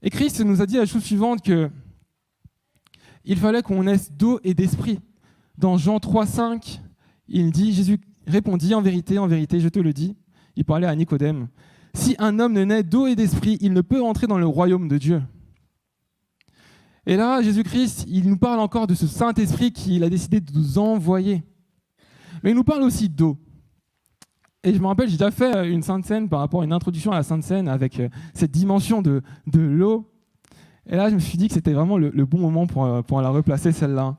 Et Christ nous a dit la chose suivante, qu'il fallait qu'on naisse d'eau et d'esprit. Dans Jean 3, 5, il dit, Jésus répondit, en vérité, je te le dis, il parlait à Nicodème, « Si un homme ne naît d'eau et d'esprit, il ne peut entrer dans le royaume de Dieu. » Et là, Jésus-Christ, il nous parle encore de ce Saint-Esprit qu'il a décidé de nous envoyer. Mais il nous parle aussi d'eau. Et je me rappelle, j'ai déjà fait une Sainte Seine par rapport à une introduction à la Sainte Seine avec cette dimension de l'eau. Et là, je me suis dit que c'était vraiment le bon moment pour la replacer, celle-là.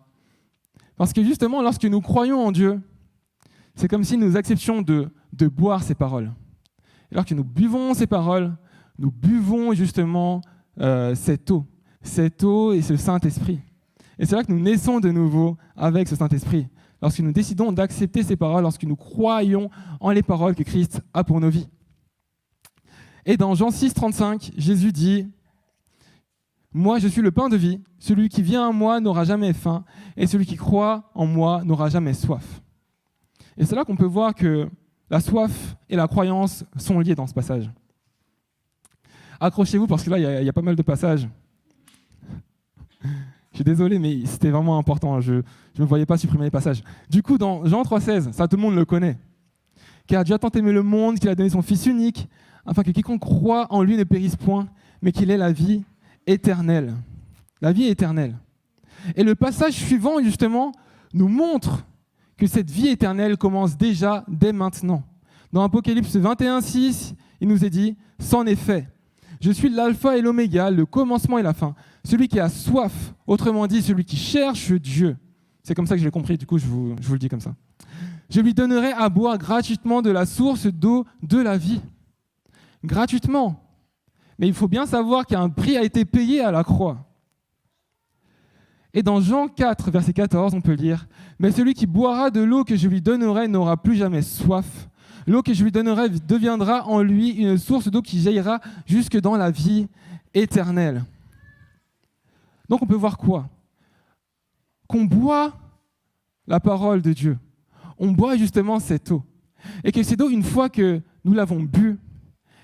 Parce que justement, lorsque nous croyons en Dieu, c'est comme si nous acceptions de boire ses paroles. Et lorsque nous buvons ses paroles, nous buvons justement cette eau et ce Saint-Esprit. Et c'est là que nous naissons de nouveau avec ce Saint-Esprit. Lorsque nous décidons d'accepter ces paroles, lorsque nous croyons en les paroles que Christ a pour nos vies. Et dans Jean 6, 35, Jésus dit « Moi, je suis le pain de vie. Celui qui vient à moi n'aura jamais faim, et celui qui croit en moi n'aura jamais soif. » Et c'est là qu'on peut voir que la soif et la croyance sont liées dans ce passage. Accrochez-vous parce que là, il y a pas mal de passages. Je suis désolé, mais c'était vraiment important. Je ne me voyais pas supprimer les passages. Du coup, dans Jean 3,16, ça tout le monde le connaît. « Car Dieu a tant aimé le monde qu'il a donné son Fils unique, afin que quiconque croit en lui ne périsse point, mais qu'il ait la vie éternelle. » La vie éternelle. Et le passage suivant, justement, nous montre que cette vie éternelle commence déjà dès maintenant. Dans Apocalypse 21,6, il nous est dit « C'en est fait. Je suis l'alpha et l'oméga, le commencement et la fin. Celui qui a soif, autrement dit, celui qui cherche Dieu. » C'est comme ça que je l'ai compris, du coup, je vous le dis comme ça. « Je lui donnerai à boire gratuitement de la source d'eau de la vie. » Gratuitement. Mais il faut bien savoir qu'un prix a été payé à la croix. Et dans Jean 4, verset 14, on peut lire « Mais celui qui boira de l'eau que je lui donnerai n'aura plus jamais soif. L'eau que je lui donnerai deviendra en lui une source d'eau qui jaillira jusque dans la vie éternelle. » Donc on peut voir quoi ? Qu'on boit la parole de Dieu. On boit justement cette eau. Et que cette eau, une fois que nous l'avons bu,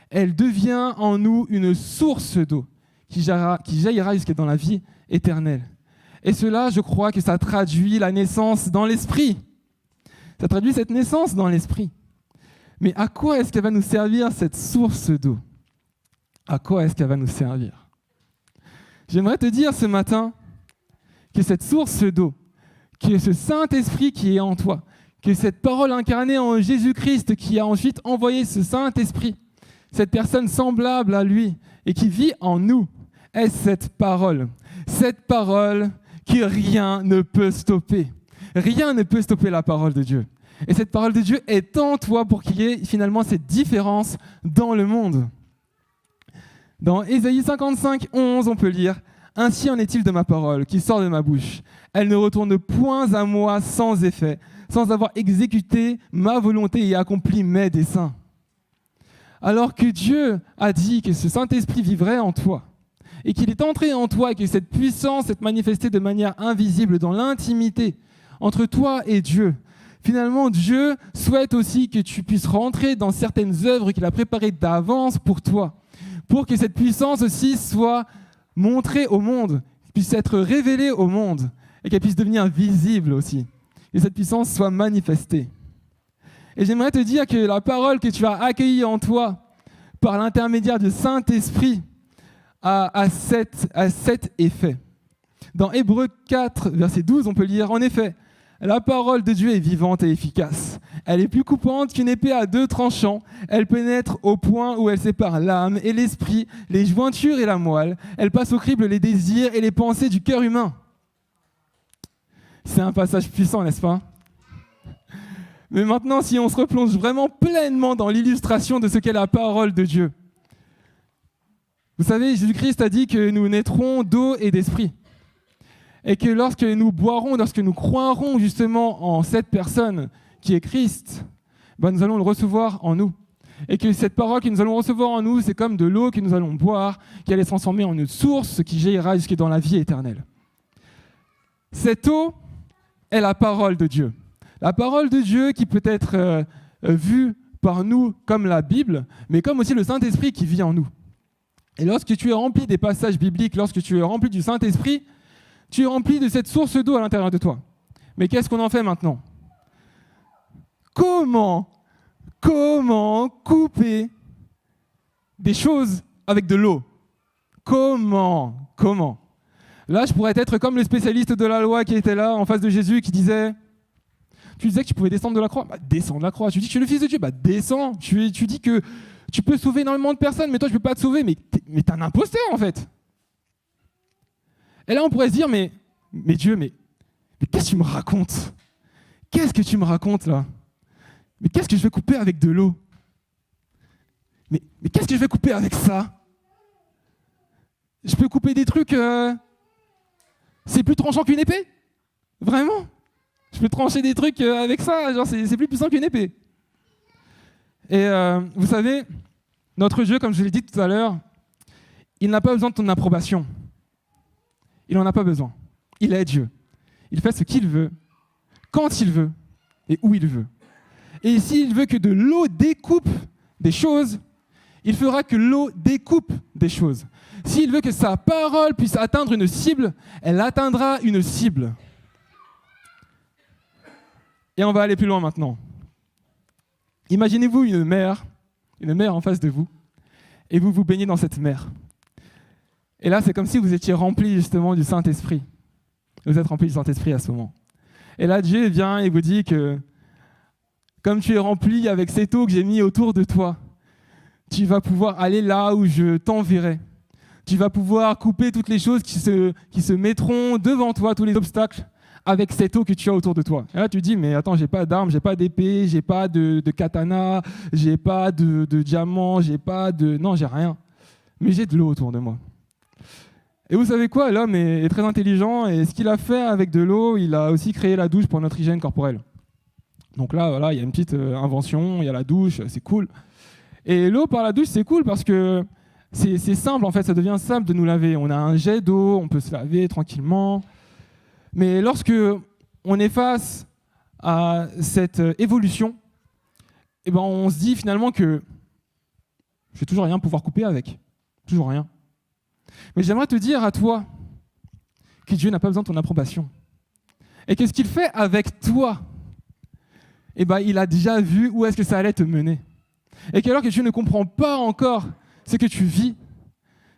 elle devient en nous une source d'eau qui jaillira jusque dans la vie éternelle. Et cela, je crois que ça traduit la naissance dans l'esprit. Ça traduit cette naissance dans l'esprit. Mais à quoi est-ce qu'elle va nous servir, cette source d'eau? À quoi est-ce qu'elle va nous servir? J'aimerais te dire ce matin que cette source d'eau, que ce Saint-Esprit qui est en toi, que cette parole incarnée en Jésus-Christ qui a ensuite envoyé ce Saint-Esprit, cette personne semblable à lui et qui vit en nous, est cette parole que rien ne peut stopper. Rien ne peut stopper la parole de Dieu. Et cette parole de Dieu est en toi pour qu'il y ait finalement cette différence dans le monde. Dans Ésaïe 55, 11, on peut lire « Ainsi en est-il de ma parole qui sort de ma bouche. Elle ne retourne point à moi sans effet, sans avoir exécuté ma volonté et accompli mes desseins. » Alors que Dieu a dit que ce Saint-Esprit vivrait en toi, et qu'il est entré en toi, et que cette puissance s'est manifestée de manière invisible dans l'intimité entre toi et Dieu, finalement, Dieu souhaite aussi que tu puisses rentrer dans certaines œuvres qu'il a préparées d'avance pour toi, pour que cette puissance aussi soit montrée au monde, puisse être révélée au monde, et qu'elle puisse devenir visible aussi, et cette puissance soit manifestée. Et j'aimerais te dire que la parole que tu as accueillie en toi, par l'intermédiaire du Saint-Esprit, a cet effet. Dans Hébreux 4, verset 12, on peut lire « En effet, la parole de Dieu est vivante et efficace. Elle est plus coupante qu'une épée à 2 tranchants. Elle pénètre au point où elle sépare l'âme et l'esprit, les jointures et la moelle. Elle passe au crible les désirs et les pensées du cœur humain. » C'est un passage puissant, n'est-ce pas? Mais maintenant, si on se replonge vraiment pleinement dans l'illustration de ce qu'est la parole de Dieu. Vous savez, Jésus-Christ a dit que nous naîtrons d'eau et d'esprit. Et que lorsque nous boirons, lorsque nous croirons justement en cette personne qui est Christ, nous allons le recevoir en nous. Et que cette parole que nous allons recevoir en nous, c'est comme de l'eau que nous allons boire, qui allait se transformer en une source qui jaillira jusque dans la vie éternelle. Cette eau est la parole de Dieu. La parole de Dieu qui peut être vue par nous comme la Bible, mais comme aussi le Saint-Esprit qui vit en nous. Et lorsque tu es rempli des passages bibliques, lorsque tu es rempli du Saint-Esprit, tu es rempli de cette source d'eau à l'intérieur de toi. Mais qu'est-ce qu'on en fait maintenant? Comment couper des choses avec de l'eau? Comment? Là, je pourrais être comme le spécialiste de la loi qui était là en face de Jésus qui disait... Tu disais que tu pouvais descendre de la croix? Descends de la croix. Tu dis que tu es le Fils de Dieu? Descends. Tu dis que tu peux sauver énormément de personnes, mais toi, je ne peux pas te sauver. Mais t'es un imposteur, en fait. Et là, on pourrait se dire, mais Dieu, mais qu'est-ce que tu me racontes? Qu'est-ce que tu me racontes, là? Mais qu'est-ce que je vais couper avec de l'eau? Mais qu'est-ce que je vais couper avec ça? Je peux couper des trucs... C'est plus tranchant qu'une épée? Vraiment? Je peux trancher des trucs avec ça, genre c'est plus puissant qu'une épée. Et vous savez, notre Dieu, comme je l'ai dit tout à l'heure, il n'a pas besoin de ton approbation. Il n'en a pas besoin. Il est Dieu. Il fait ce qu'il veut, quand il veut et où il veut. Et s'il veut que de l'eau découpe des choses, il fera que l'eau découpe des choses. S'il veut que sa parole puisse atteindre une cible, elle atteindra une cible. Et on va aller plus loin maintenant. Imaginez-vous une mer en face de vous, et vous vous baignez dans cette mer. Et là, c'est comme si vous étiez rempli justement du Saint-Esprit. Vous êtes rempli du Saint-Esprit à ce moment. Et là, Dieu vient et vous dit que, comme tu es rempli avec cette eau que j'ai mis autour de toi, tu vas pouvoir aller là où je t'enverrai. Tu vas pouvoir couper toutes les choses qui se mettront devant toi, tous les obstacles, avec cette eau que tu as autour de toi. Et là, tu te dis, mais attends, j'ai pas d'armes, j'ai pas d'épée, j'ai pas de katana, j'ai pas de diamant, non, j'ai rien. Mais j'ai de l'eau autour de moi. Et vous savez quoi? L'homme est très intelligent, et ce qu'il a fait avec de l'eau, il a aussi créé la douche pour notre hygiène corporelle. Donc là, voilà, il y a une petite invention, il y a la douche, c'est cool. Et l'eau par la douche, c'est cool parce que c'est simple, en fait, ça devient simple de nous laver. On a un jet d'eau, on peut se laver tranquillement. Mais lorsque on est face à cette évolution, eh ben on se dit finalement que je vais toujours rien pouvoir couper avec. Toujours rien. Mais j'aimerais te dire à toi que Dieu n'a pas besoin de ton approbation. Et que ce qu'il fait avec toi, il a déjà vu où est-ce que ça allait te mener. Et qu'alors que tu ne comprends pas encore ce que tu vis,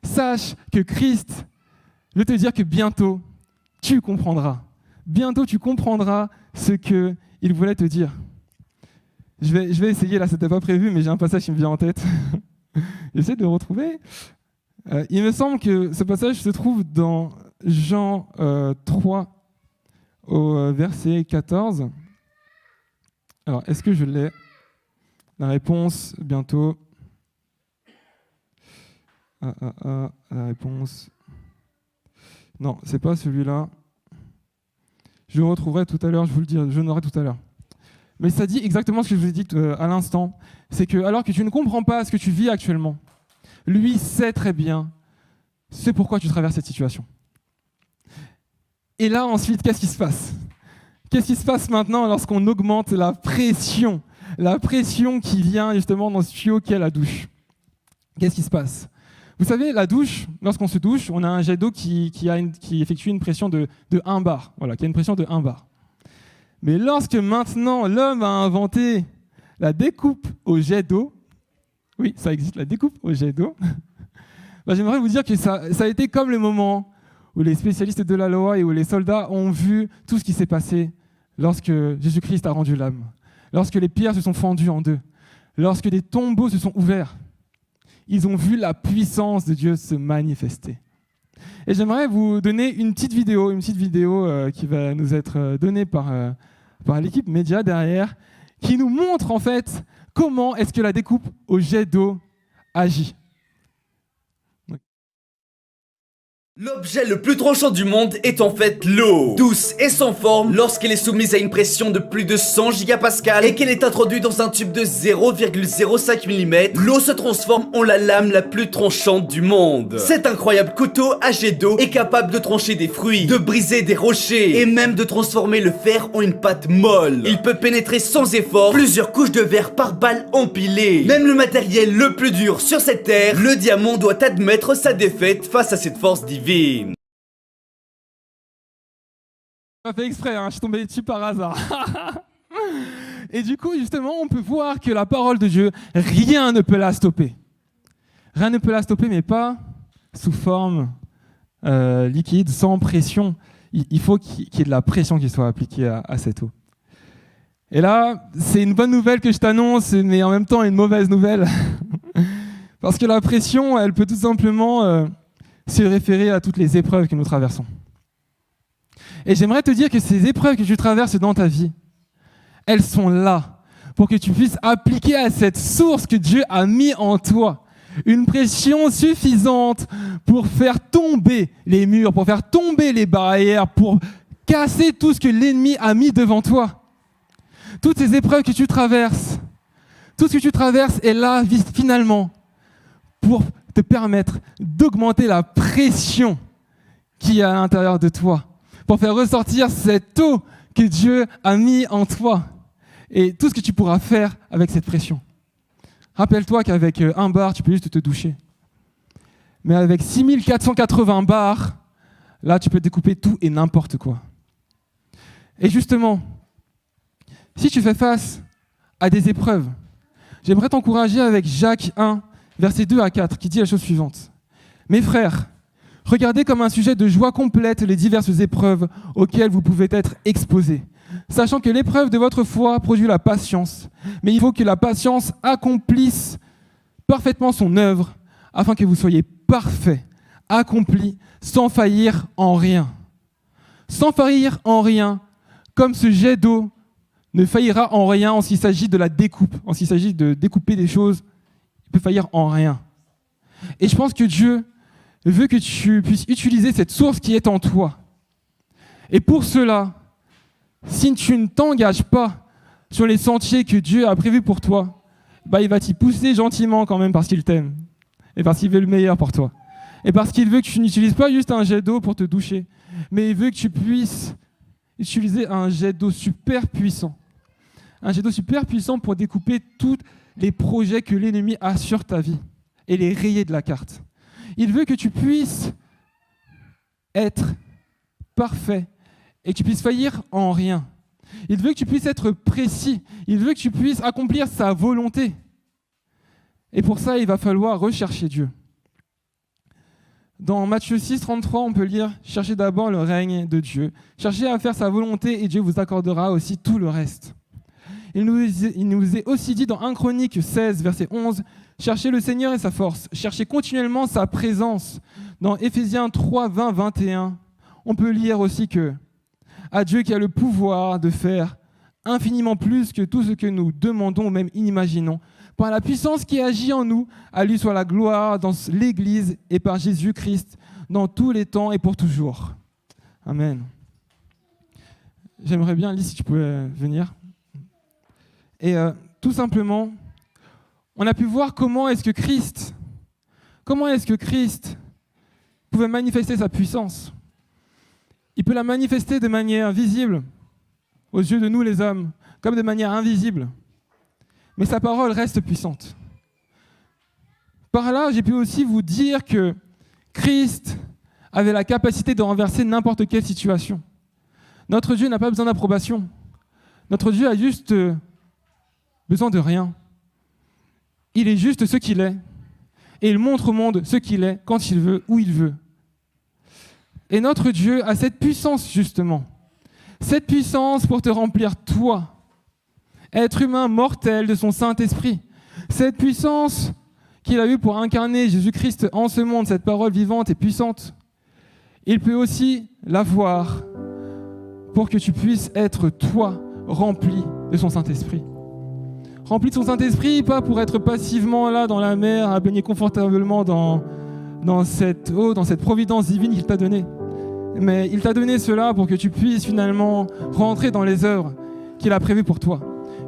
sache que Christ veut te dire que bientôt, tu comprendras. Bientôt, tu comprendras ce qu'il voulait te dire. Je vais essayer, là, c'était pas prévu, mais j'ai un passage qui me vient en tête. J'essaie de le retrouver. Il me semble que ce passage se trouve dans Jean 3, au verset 14. Alors, est-ce que je l'ai? La réponse, bientôt. La réponse. Non, c'est pas celui-là. Je le retrouverai tout à l'heure, je vous le dis, je l'aurai tout à l'heure. Mais ça dit exactement ce que je vous ai dit à l'instant. C'est que, alors que tu ne comprends pas ce que tu vis actuellement, lui sait très bien ce pourquoi tu traverses cette situation. Et là, ensuite, qu'est-ce qui se passe? Qu'est-ce qui se passe maintenant lorsqu'on augmente la pression qui vient justement dans ce tuyau qu'est la douche? Qu'est-ce qui se passe? Vous savez, la douche, lorsqu'on se douche, on a un jet d'eau qui effectue une pression de 1 bar. Voilà, qui a une pression de 1 bar. Mais lorsque maintenant l'homme a inventé la découpe au jet d'eau, oui, ça existe, la découpe au jet d'eau, j'aimerais vous dire que ça a été comme le moment où les spécialistes de la loi et où les soldats ont vu tout ce qui s'est passé lorsque Jésus-Christ a rendu l'âme, lorsque les pierres se sont fendues en deux, lorsque des tombeaux se sont ouverts. Ils ont vu la puissance de Dieu se manifester. Et j'aimerais vous donner une petite vidéo qui va nous être donnée par l'équipe média derrière, qui nous montre en fait comment est-ce que la découpe au jet d'eau agit. L'objet le plus tranchant du monde est en fait l'eau. Douce et sans forme lorsqu'elle est soumise à une pression de plus de 100 gigapascales et qu'elle est introduite dans un tube de 0,05 mm, l'eau se transforme en la lame la plus tranchante du monde. Cet incroyable couteau à jet d'eau est capable de trancher des fruits, de briser des rochers et même de transformer le fer en une pâte molle. Il peut pénétrer sans effort plusieurs couches de verre par balle empilées. Même le matériel le plus dur sur cette terre, le diamant, doit admettre sa défaite face à cette force divine. Pas fait exprès, je suis tombé dessus par hasard. Et du coup, justement, on peut voir que la parole de Dieu, rien ne peut la stopper. Rien ne peut la stopper, mais pas sous forme liquide, sans pression. Il faut qu'il y ait de la pression qui soit appliquée à cette eau. Et là, c'est une bonne nouvelle que je t'annonce, mais en même temps une mauvaise nouvelle. Parce que la pression, elle peut tout simplement se référer à toutes les épreuves que nous traversons. Et j'aimerais te dire que ces épreuves que tu traverses dans ta vie, elles sont là pour que tu puisses appliquer à cette source que Dieu a mis en toi une pression suffisante pour faire tomber les murs, pour faire tomber les barrières, pour casser tout ce que l'ennemi a mis devant toi. Toutes ces épreuves que tu traverses, tout ce que tu traverses est là finalement pour te permettre d'augmenter la pression qui est à l'intérieur de toi, pour faire ressortir cette eau que Dieu a mis en toi et tout ce que tu pourras faire avec cette pression. Rappelle-toi qu'avec 1 bar, tu peux juste te doucher. Mais avec 6480 bars, là, tu peux découper tout et n'importe quoi. Et justement, si tu fais face à des épreuves, j'aimerais t'encourager avec Jacques 1, versets 2 à 4, qui dit la chose suivante. « Mes frères, regardez comme un sujet de joie complète les diverses épreuves auxquelles vous pouvez être exposés, sachant que l'épreuve de votre foi produit la patience, mais il faut que la patience accomplisse parfaitement son œuvre, afin que vous soyez parfaits, accomplis, sans faillir en rien. Sans faillir en rien, comme ce jet d'eau ne faillira en rien en s'il s'agit de la découpe, en s'il s'agit de découper des choses, il peut faillir en rien. Et je pense que Dieu veut que tu puisses utiliser cette source qui est en toi. Et pour cela, si tu ne t'engages pas sur les sentiers que Dieu a prévus pour toi, il va t'y pousser gentiment quand même parce qu'il t'aime et parce qu'il veut le meilleur pour toi. Et parce qu'il veut que tu n'utilises pas juste un jet d'eau pour te doucher, mais il veut que tu puisses utiliser un jet d'eau super puissant. Un jet d'eau super puissant pour découper tous les projets que l'ennemi a sur ta vie et les rayer de la carte. Il veut que tu puisses être parfait et que tu puisses faillir en rien. Il veut que tu puisses être précis. Il veut que tu puisses accomplir sa volonté. Et pour ça, il va falloir rechercher Dieu. Dans Matthieu 6, 33, on peut lire « Cherchez d'abord le règne de Dieu. Cherchez à faire sa volonté et Dieu vous accordera aussi tout le reste. » Il nous est aussi dit dans 1 Chronique 16, verset 11, « Cherchez le Seigneur et sa force. Cherchez continuellement sa présence. » Dans Éphésiens 3, 20, 21, on peut lire aussi que « À Dieu qui a le pouvoir de faire infiniment plus que tout ce que nous demandons ou même inimaginons, par la puissance qui agit en nous, à lui soit la gloire dans l'Église et par Jésus-Christ dans tous les temps et pour toujours. » Amen. J'aimerais bien, Lise, si tu pouvais venir. Et tout simplement, on a pu voir comment est-ce que Christ pouvait manifester sa puissance. Il peut la manifester de manière visible aux yeux de nous les hommes, comme de manière invisible. Mais sa parole reste puissante. Par là, j'ai pu aussi vous dire que Christ avait la capacité de renverser n'importe quelle situation. Notre Dieu n'a pas besoin d'approbation. Notre Dieu a juste besoin de rien. Il est juste ce qu'il est. Et il montre au monde ce qu'il est, quand il veut, où il veut. Et notre Dieu a cette puissance, justement. Cette puissance pour te remplir, toi, être humain mortel de son Saint-Esprit. Cette puissance qu'il a eue pour incarner Jésus-Christ en ce monde, cette parole vivante et puissante. Il peut aussi l'avoir pour que tu puisses être, toi, rempli de son Saint-Esprit. Rempli de son Saint-Esprit, pas pour être passivement là dans la mer, à baigner confortablement dans cette eau, dans cette providence divine qu'il t'a donnée. Mais il t'a donné cela pour que tu puisses finalement rentrer dans les œuvres qu'il a prévues pour toi.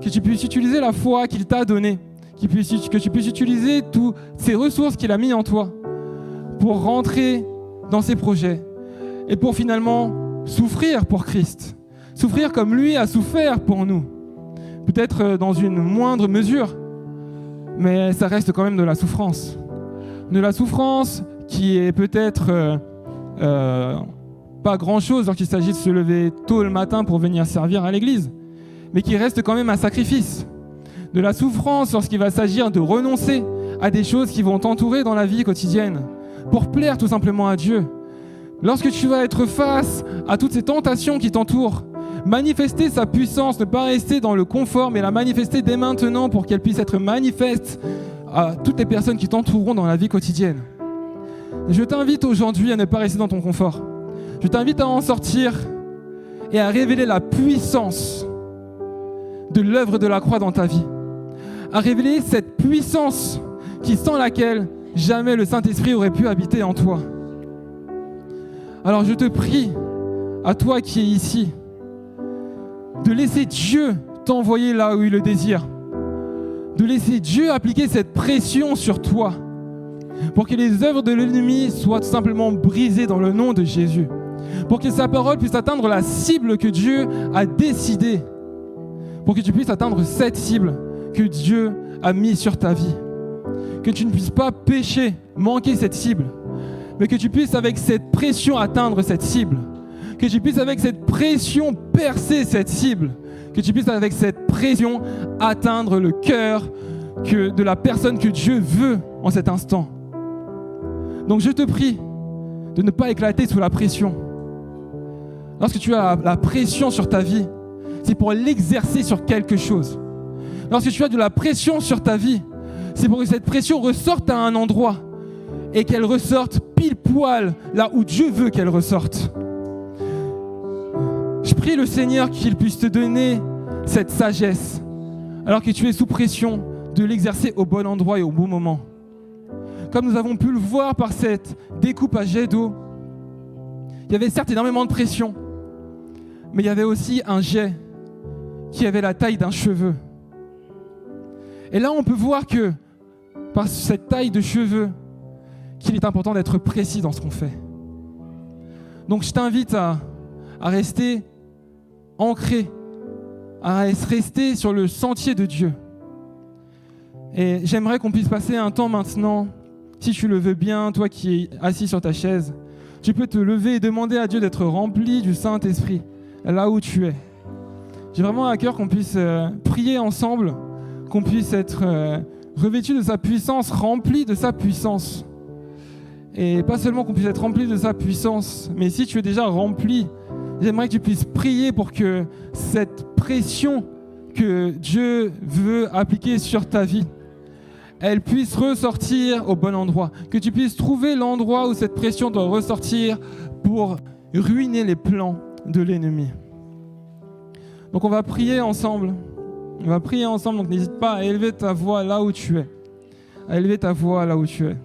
Que tu puisses utiliser la foi qu'il t'a donnée. Que tu puisses utiliser toutes ces ressources qu'il a mises en toi pour rentrer dans ses projets et pour finalement souffrir pour Christ. Souffrir comme lui a souffert pour nous. Peut-être dans une moindre mesure, mais ça reste quand même de la souffrance. De la souffrance qui est peut-être pas grand-chose lorsqu'il s'agit de se lever tôt le matin pour venir servir à l'église, mais qui reste quand même un sacrifice. De la souffrance lorsqu'il va s'agir de renoncer à des choses qui vont t'entourer dans la vie quotidienne, pour plaire tout simplement à Dieu. Lorsque tu vas être face à toutes ces tentations qui t'entourent, manifester sa puissance, ne pas rester dans le confort, mais la manifester dès maintenant pour qu'elle puisse être manifeste à toutes les personnes qui t'entoureront dans la vie quotidienne. Je t'invite aujourd'hui à ne pas rester dans ton confort. Je t'invite à en sortir et à révéler la puissance de l'œuvre de la croix dans ta vie. À révéler cette puissance sans laquelle jamais le Saint-Esprit aurait pu habiter en toi. Alors je te prie, à toi qui es ici, de laisser Dieu t'envoyer là où il le désire. De laisser Dieu appliquer cette pression sur toi pour que les œuvres de l'ennemi soient tout simplement brisées dans le nom de Jésus. Pour que sa parole puisse atteindre la cible que Dieu a décidée. Pour que tu puisses atteindre cette cible que Dieu a mise sur ta vie. Que tu ne puisses pas pécher, manquer cette cible, mais que tu puisses avec cette pression atteindre cette cible. Que tu puisses avec cette pression percer cette cible. Que tu puisses avec cette pression atteindre le cœur de la personne que Dieu veut en cet instant. Donc je te prie de ne pas éclater sous la pression. Lorsque tu as la pression sur ta vie, c'est pour l'exercer sur quelque chose. Lorsque tu as de la pression sur ta vie, c'est pour que cette pression ressorte à un endroit et qu'elle ressorte pile poil là où Dieu veut qu'elle ressorte. Je prie le Seigneur qu'il puisse te donner cette sagesse alors que tu es sous pression de l'exercer au bon endroit et au bon moment. Comme nous avons pu le voir par cette découpe à jet d'eau, il y avait certes énormément de pression, mais il y avait aussi un jet qui avait la taille d'un cheveu. Et là, on peut voir que par cette taille de cheveux, qu'il est important d'être précis dans ce qu'on fait. Donc je t'invite à rester ancré, à rester sur le sentier de Dieu. Et j'aimerais qu'on puisse passer un temps maintenant, si tu le veux bien, toi qui es assis sur ta chaise, tu peux te lever et demander à Dieu d'être rempli du Saint-Esprit, là où tu es. j'ai vraiment à cœur qu'on puisse prier ensemble, qu'on puisse être revêtus de sa puissance, remplis de sa puissance. Et pas seulement qu'on puisse être remplis de sa puissance, mais si tu es déjà rempli, j'aimerais que tu puisses prier pour que cette pression que Dieu veut appliquer sur ta vie, elle puisse ressortir au bon endroit. Que tu puisses trouver l'endroit où cette pression doit ressortir pour ruiner les plans de l'ennemi. Donc on va prier ensemble. On va prier ensemble, donc n'hésite pas à élever ta voix là où tu es. À élever ta voix là où tu es.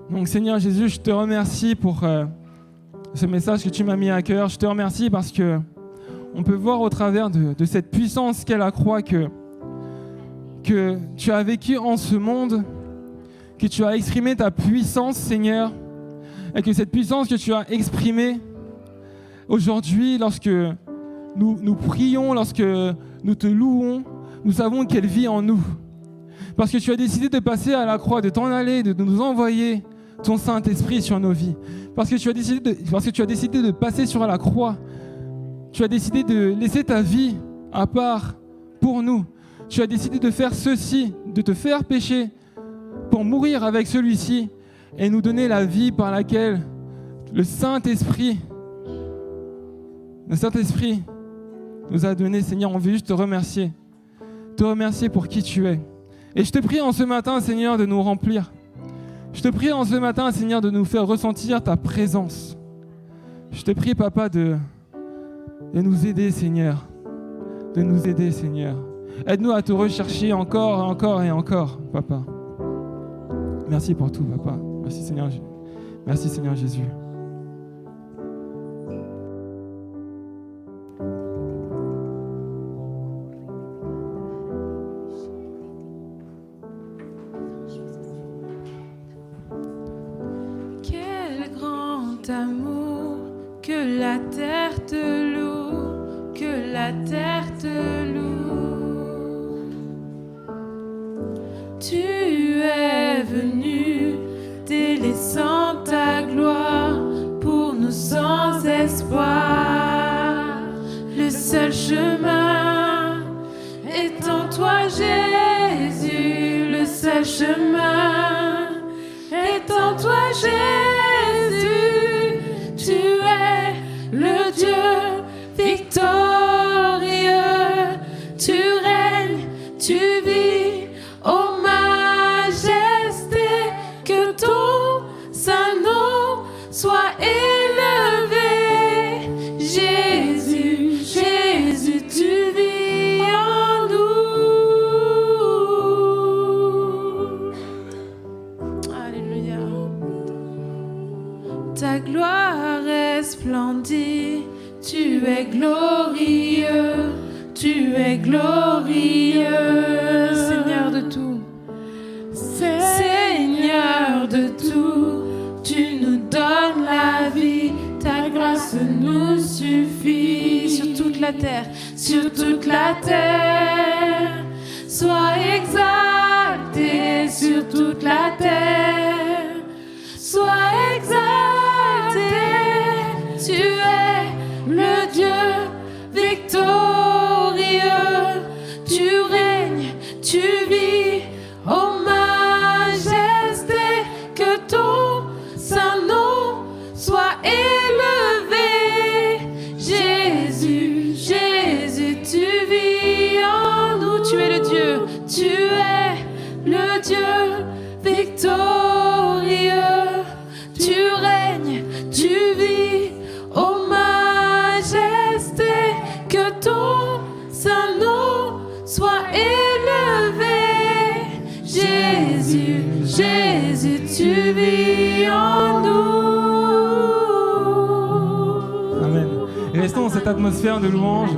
Donc Seigneur Jésus, je te remercie pour ce message que tu m'as mis à cœur. Je te remercie parce que on peut voir au travers de cette puissance qu'est la croix que tu as vécu en ce monde, que tu as exprimé ta puissance, Seigneur, et que cette puissance que tu as exprimée aujourd'hui, lorsque nous prions, lorsque nous te louons, nous savons qu'elle vit en nous. Parce que tu as décidé de passer à la croix, de t'en aller, de nous envoyer ton Saint-Esprit sur nos vies. Parce que tu as décidé de passer sur la croix. Tu as décidé de laisser ta vie à part pour nous. Tu as décidé de faire ceci, de te faire pécher pour mourir avec celui-ci et nous donner la vie par laquelle le Saint-Esprit nous a donné. Seigneur, on veut juste te remercier pour qui tu es. Et je te prie en ce matin, Seigneur, de nous remplir. Je te prie en ce matin, Seigneur, de nous faire ressentir ta présence. Je te prie, Papa, de nous aider, Seigneur. De nous aider, Seigneur. Aide-nous à te rechercher encore et encore et encore, Papa. Merci pour tout, Papa. Merci, Seigneur. Merci, Seigneur Jésus. Quel grand amour, que la terre te loue, que la terre te loue. Tu es venu, délaissant ta gloire, pour nous sans espoir. Le seul chemin est en toi, Jésus. Le seul chemin est en toi, Jésus. Tu es le Dieu victorieux. Tu règnes, tu vis, ô majesté. Que ton saint nom soit élevé. Jésus, Jésus, tu vis en nous. Alléluia. Ta gloire resplendit, tu es glorieux, tu es glorieux. Seigneur de tout, Seigneur de tout, tu nous donnes la vie, ta grâce nous suffit. Sur toute la terre, sur toute la terre, sois exalté sur toute la terre, sois exalté. Tu es le Dieu victorieux, tu règnes, tu vis, ô majesté. Que ton saint nom soit élevé. Jésus, Jésus, tu vis en nous. Tu es le Dieu, tu es le Dieu victorieux. Tu règnes, tu vis, ô majesté. Que ton saint nom soit élevé. Jésus, Jésus, tu vis en nous. Amen. Et restons dans cette atmosphère de louange.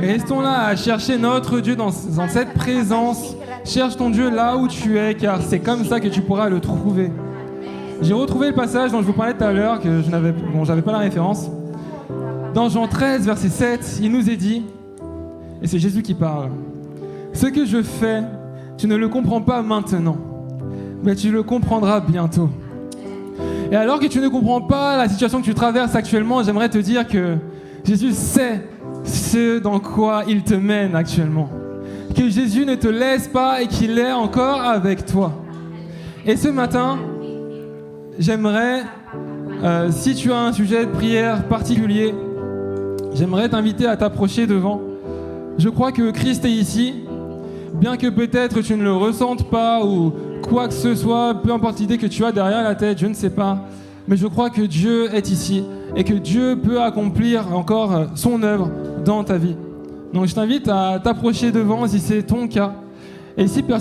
Et restons là à chercher notre Dieu dans cette présence. Cherche ton Dieu là où tu es, car c'est comme ça que tu pourras le trouver. J'ai retrouvé le passage dont je vous parlais tout à l'heure, que j'avais pas la référence. Dans Jean 13, verset 7, il nous est dit, et c'est Jésus qui parle, « Ce que je fais, tu ne le comprends pas maintenant, mais tu le comprendras bientôt. » Et alors que tu ne comprends pas la situation que tu traverses actuellement, j'aimerais te dire que Jésus sait ce dans quoi il te mène actuellement. Que Jésus ne te laisse pas et qu'il est encore avec toi. Et ce matin, j'aimerais, si tu as un sujet de prière particulier, j'aimerais t'inviter à t'approcher devant. Je crois que Christ est ici, bien que peut-être tu ne le ressentes pas ou quoi que ce soit, peu importe l'idée que tu as derrière la tête, je ne sais pas. Mais je crois que Dieu est ici et que Dieu peut accomplir encore son œuvre dans ta vie. Donc je t'invite à t'approcher devant si c'est ton cas. Et si